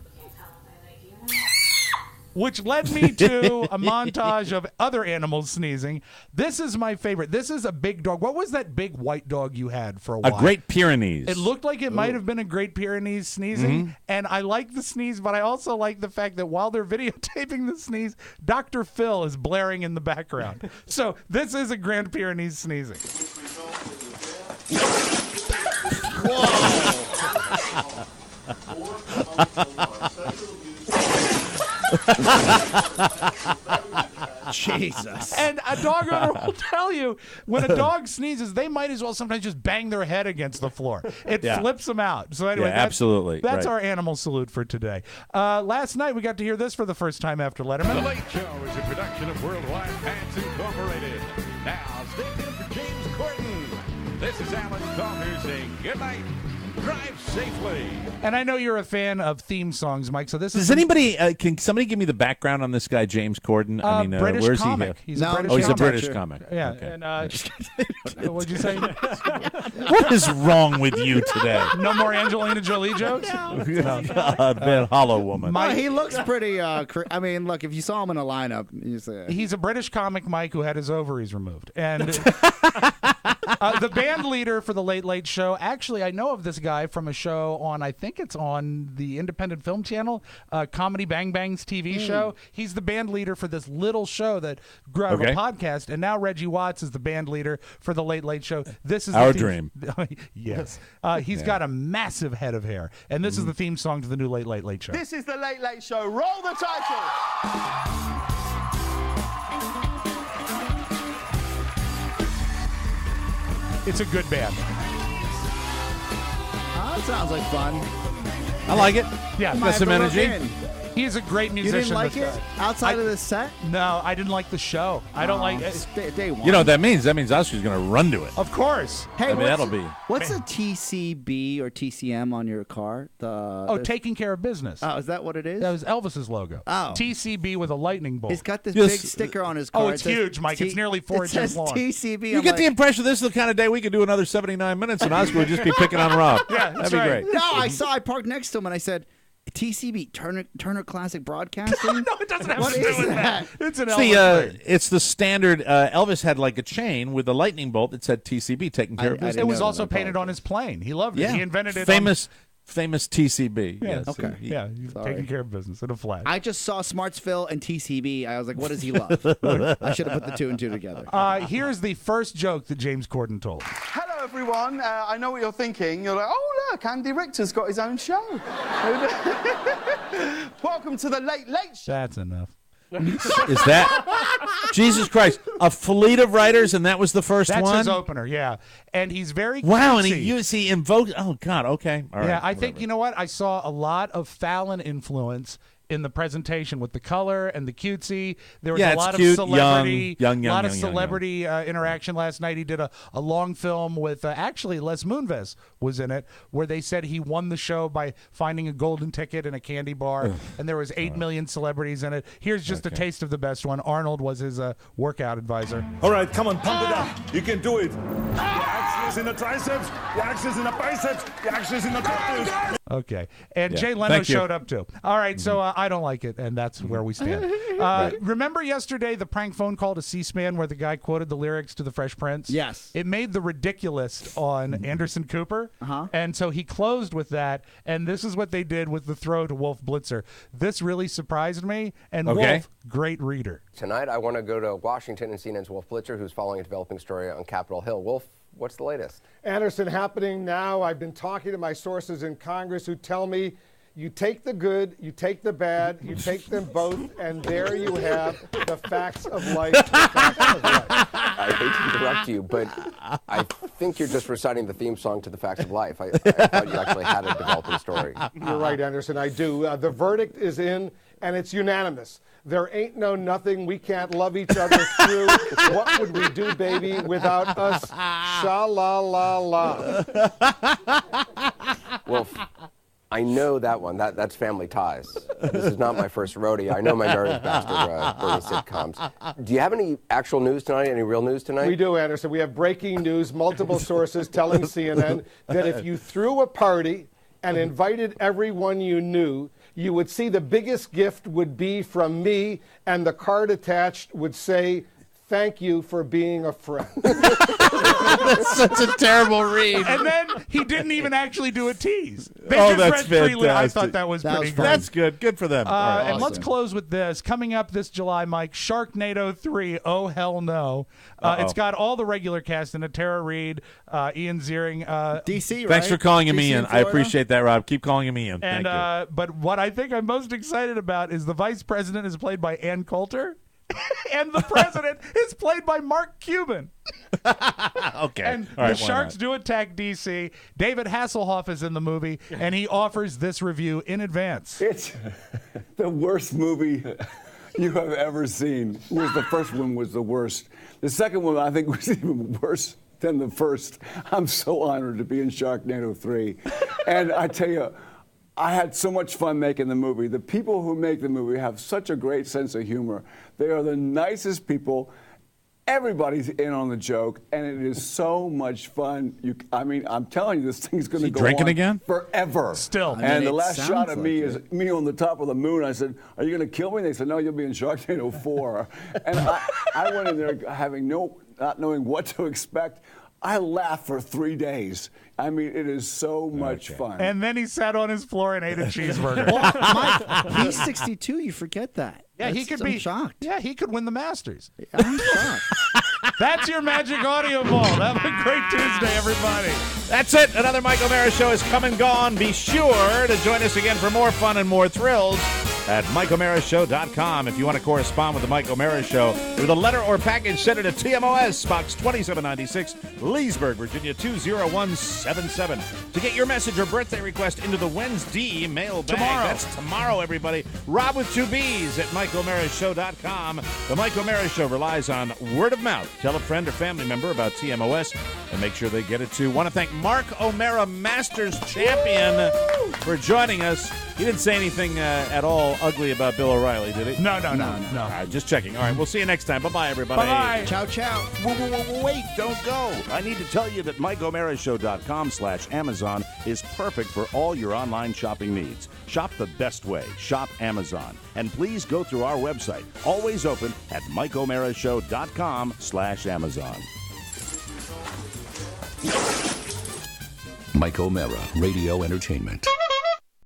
Which led me to a montage of other animals sneezing. This is my favorite. This is a big dog. What was that big white dog you had for a while? A Great Pyrenees. It looked like it might have been a Great Pyrenees sneezing, and I like the sneeze, but I also like the fact that while they're videotaping the sneeze, Dr. Phil is blaring in the background. So this is a Grand Pyrenees sneezing. Jesus. And a dog owner will tell you when a dog sneezes, they might as well sometimes just bang their head against the floor. It flips them out. So anyway, Yeah, absolutely. That's Right. our animal salute for today. Last night we got to hear this for the first time after Letterman. The Late Show is a production of Worldwide Pants Incorporated. Now, stay tuned for James Corden. This is Alan Calder saying good night. Drive safely. And I know you're a fan of theme songs, Mike. So this is Does anybody? Can somebody give me the background on this guy, James Corden? I mean, British where's comic. he? He's a British he's a comic. British comic. Yeah. Okay. And what'd you say? What is wrong with you today? No more Angelina Jolie jokes? God, man, hollow woman. Well, he looks pretty. I mean, look, if you saw him in a lineup, you say He's a British comic, Mike, who had his ovaries removed. And the band leader for the Late Late Show, actually, I know of this guy from a show on, I think it's on the Independent Film Channel, Comedy Bang Bang's TV show. He's the band leader for this little show that grew out of a podcast. And now Reggie Watts is the band leader for the Late Late Show. This is our the dream. Yes. He's got a massive head of hair. And this is the theme song to the new Late Late Late Show. This is the Late Late Show. Roll the title. It's a good band. Oh, that sounds like fun. I like it. Yeah, You might got some have to look energy. in. He is a great You musician. didn't like this it guy. outside of the set? No, I didn't like the show. I don't like it. Day one. You know what that means? That means Oscar's going to run to it. Of course. Hey, I mean, that'll be. What's a TCB or TCM on your car? Taking care of business. Oh, is that what it is? That was Elvis's logo. Oh. TCB with a lightning bolt. He's got this big sticker on his car. Oh, it's huge, Mike. It's nearly 4 it inches says long. TCB. You get the impression this is the kind of day we could do another 79 minutes and Oscar would just be picking on Rob. Yeah, that'd be great. No, I parked next to him and I said, TCB, Turner Classic Broadcasting? No, it doesn't have What to do is with that? It's an It's Elvis thing. it's the standard. Elvis had like a chain with a lightning bolt that said TCB, taking care of business. It was also painted on his plane. He loved it. Yeah. He invented it. Famous TCB. Yeah, Yes. Okay. Yeah, he's taking care of business in a flash. I just saw Smartsville and TCB. I was like, what does he love? I should have put the two and two together. Here's the first joke that James Corden told. Hello, everyone. I know what you're thinking. You're like, oh, look, Andy Richter's got his own show. Welcome to the Late Late Show. That's enough. Is that Jesus Christ? A fleet of writers, and that was the first That's one. his opener, yeah. And he's very Wow, and cutesy. he invoked. Oh God, okay, all right. Yeah, I think, you know what? I saw a lot of Fallon influence in the presentation with the color and the cutesy. There was Yeah, a it's lot cute, of celebrity, young, lot of young. celebrity interaction last night. He did a long film with actually Les Moonves was in it, where they said he won the show by finding a golden ticket in a candy bar, and there was 8 million celebrities in it. Here's just a taste of the best one. Arnold was his workout advisor. All right, come on, pump it up. You can do it. The axe is in the triceps, the axe is in the biceps, the axe is in the triceps. Okay. And Yeah. Jay Leno Thank you. showed up too. All right, so I don't like it, and that's where we stand. Remember yesterday the prank phone call to C-SPAN where the guy quoted the lyrics to The Fresh Prince? Yes. It made the ridiculous on Anderson Cooper, and so he closed with that, and this is what they did with the throw to Wolf Blitzer. This really surprised me, and Wolf, great reader. Tonight, I want to go to Washington and CNN's Wolf Blitzer, who's following a developing story on Capitol Hill. Wolf, what's the latest? Anderson, happening now. I've been talking to my sources in Congress who tell me you take the good, you take the bad, you take them both, and there you have the facts of life. I hate to interrupt you, but I think you're just reciting the theme song to The Facts of Life. I thought you actually had a developing story. You're right, Anderson, I do. The verdict is in, and it's unanimous. There ain't no nothing we can't love each other through. What would we do, baby, without us? Sha-la-la-la. Wolf, I know that one. That's Family Ties. This is not my first rodeo. I know my Marriage Bastard Bernie sitcoms. Do you have any actual news tonight? Any real news tonight? We do, Anderson. We have breaking news, multiple sources telling CNN that if you threw a party and invited everyone you knew, you would see the biggest gift would be from me, and the card attached would say, "Thank you for being a friend." That's such a terrible read. And then he didn't even actually do a tease. They Oh, just that's read freely. I fantastic. thought that was pretty good. That's good. Good for them. All right, and let's close with this. Coming up this July, Mike, Sharknado 3, Oh Hell No. It's got all the regular cast in it. Tara Reid, Ian Ziering. DC, right? Thanks for calling him DC Ian. in I Florida? appreciate that, Rob. Keep calling him Ian. And Thank you. But what I think I'm most excited about is the vice president is played by Ann Coulter. And the president is played by Mark Cuban. Okay. And All right, the why Sharks not? do attack DC. David Hasselhoff is in the movie, and he offers this review in advance. It's the worst movie you have ever seen. The first one was the worst. The second one, I think, was even worse than the first. I'm so honored to be in Sharknado 3. And I tell you, I had so much fun making the movie. The people who make the movie have such a great sense of humor. They are the nicest people. Everybody's in on the joke, and it is so much fun. I'm telling you, this thing's going to go drinking on again? forever. Still. And the last shot of me is me on the top of the moon. I said, "Are you going to kill me?" And they said, "No, you'll be in Sharknado 4." And I went in there having not knowing what to expect. I laughed for 3 days. I mean, it is so much fun. And then he sat on his floor and ate a cheeseburger. Well, Mike, he's 62. You forget that. Yeah, he could be I'm shocked. Yeah, he could win the Masters. I'm shocked. That's your magic audio ball. Have a great Tuesday, everybody. That's it. Another Mike O'Mara Show has come and gone. Be sure to join us again for more fun and more thrills at MikeO'MaraShow.com. If you want to correspond with the Mike O'Mara Show with a letter or package, send it to TMOS, Box 2796, Leesburg, Virginia 20177. To get your message or birthday request into the Wednesday mailbag. Tomorrow. That's tomorrow, everybody. Rob with 2 B's at MikeO'MaraShow.com. The Mike O'Mara Show relies on word of mouth. Tell a friend or family member about TMOS and make sure they get it too. Want to thank Mark O'Mara, Masters champion, for joining us. He didn't say anything at all ugly about Bill O'Reilly, did he? No. All right, just checking. All right, we'll see you next time. Bye-bye, everybody. Bye-bye. Ciao, ciao. Wait, don't go. I need to tell you that MikeO'MaraShow.com/Amazon is perfect for all your online shopping needs. Shop the best way. Shop Amazon. And please go through our website, always open at MikeO'MaraShow.com/Amazon. Mike O'Mara, Radio Entertainment.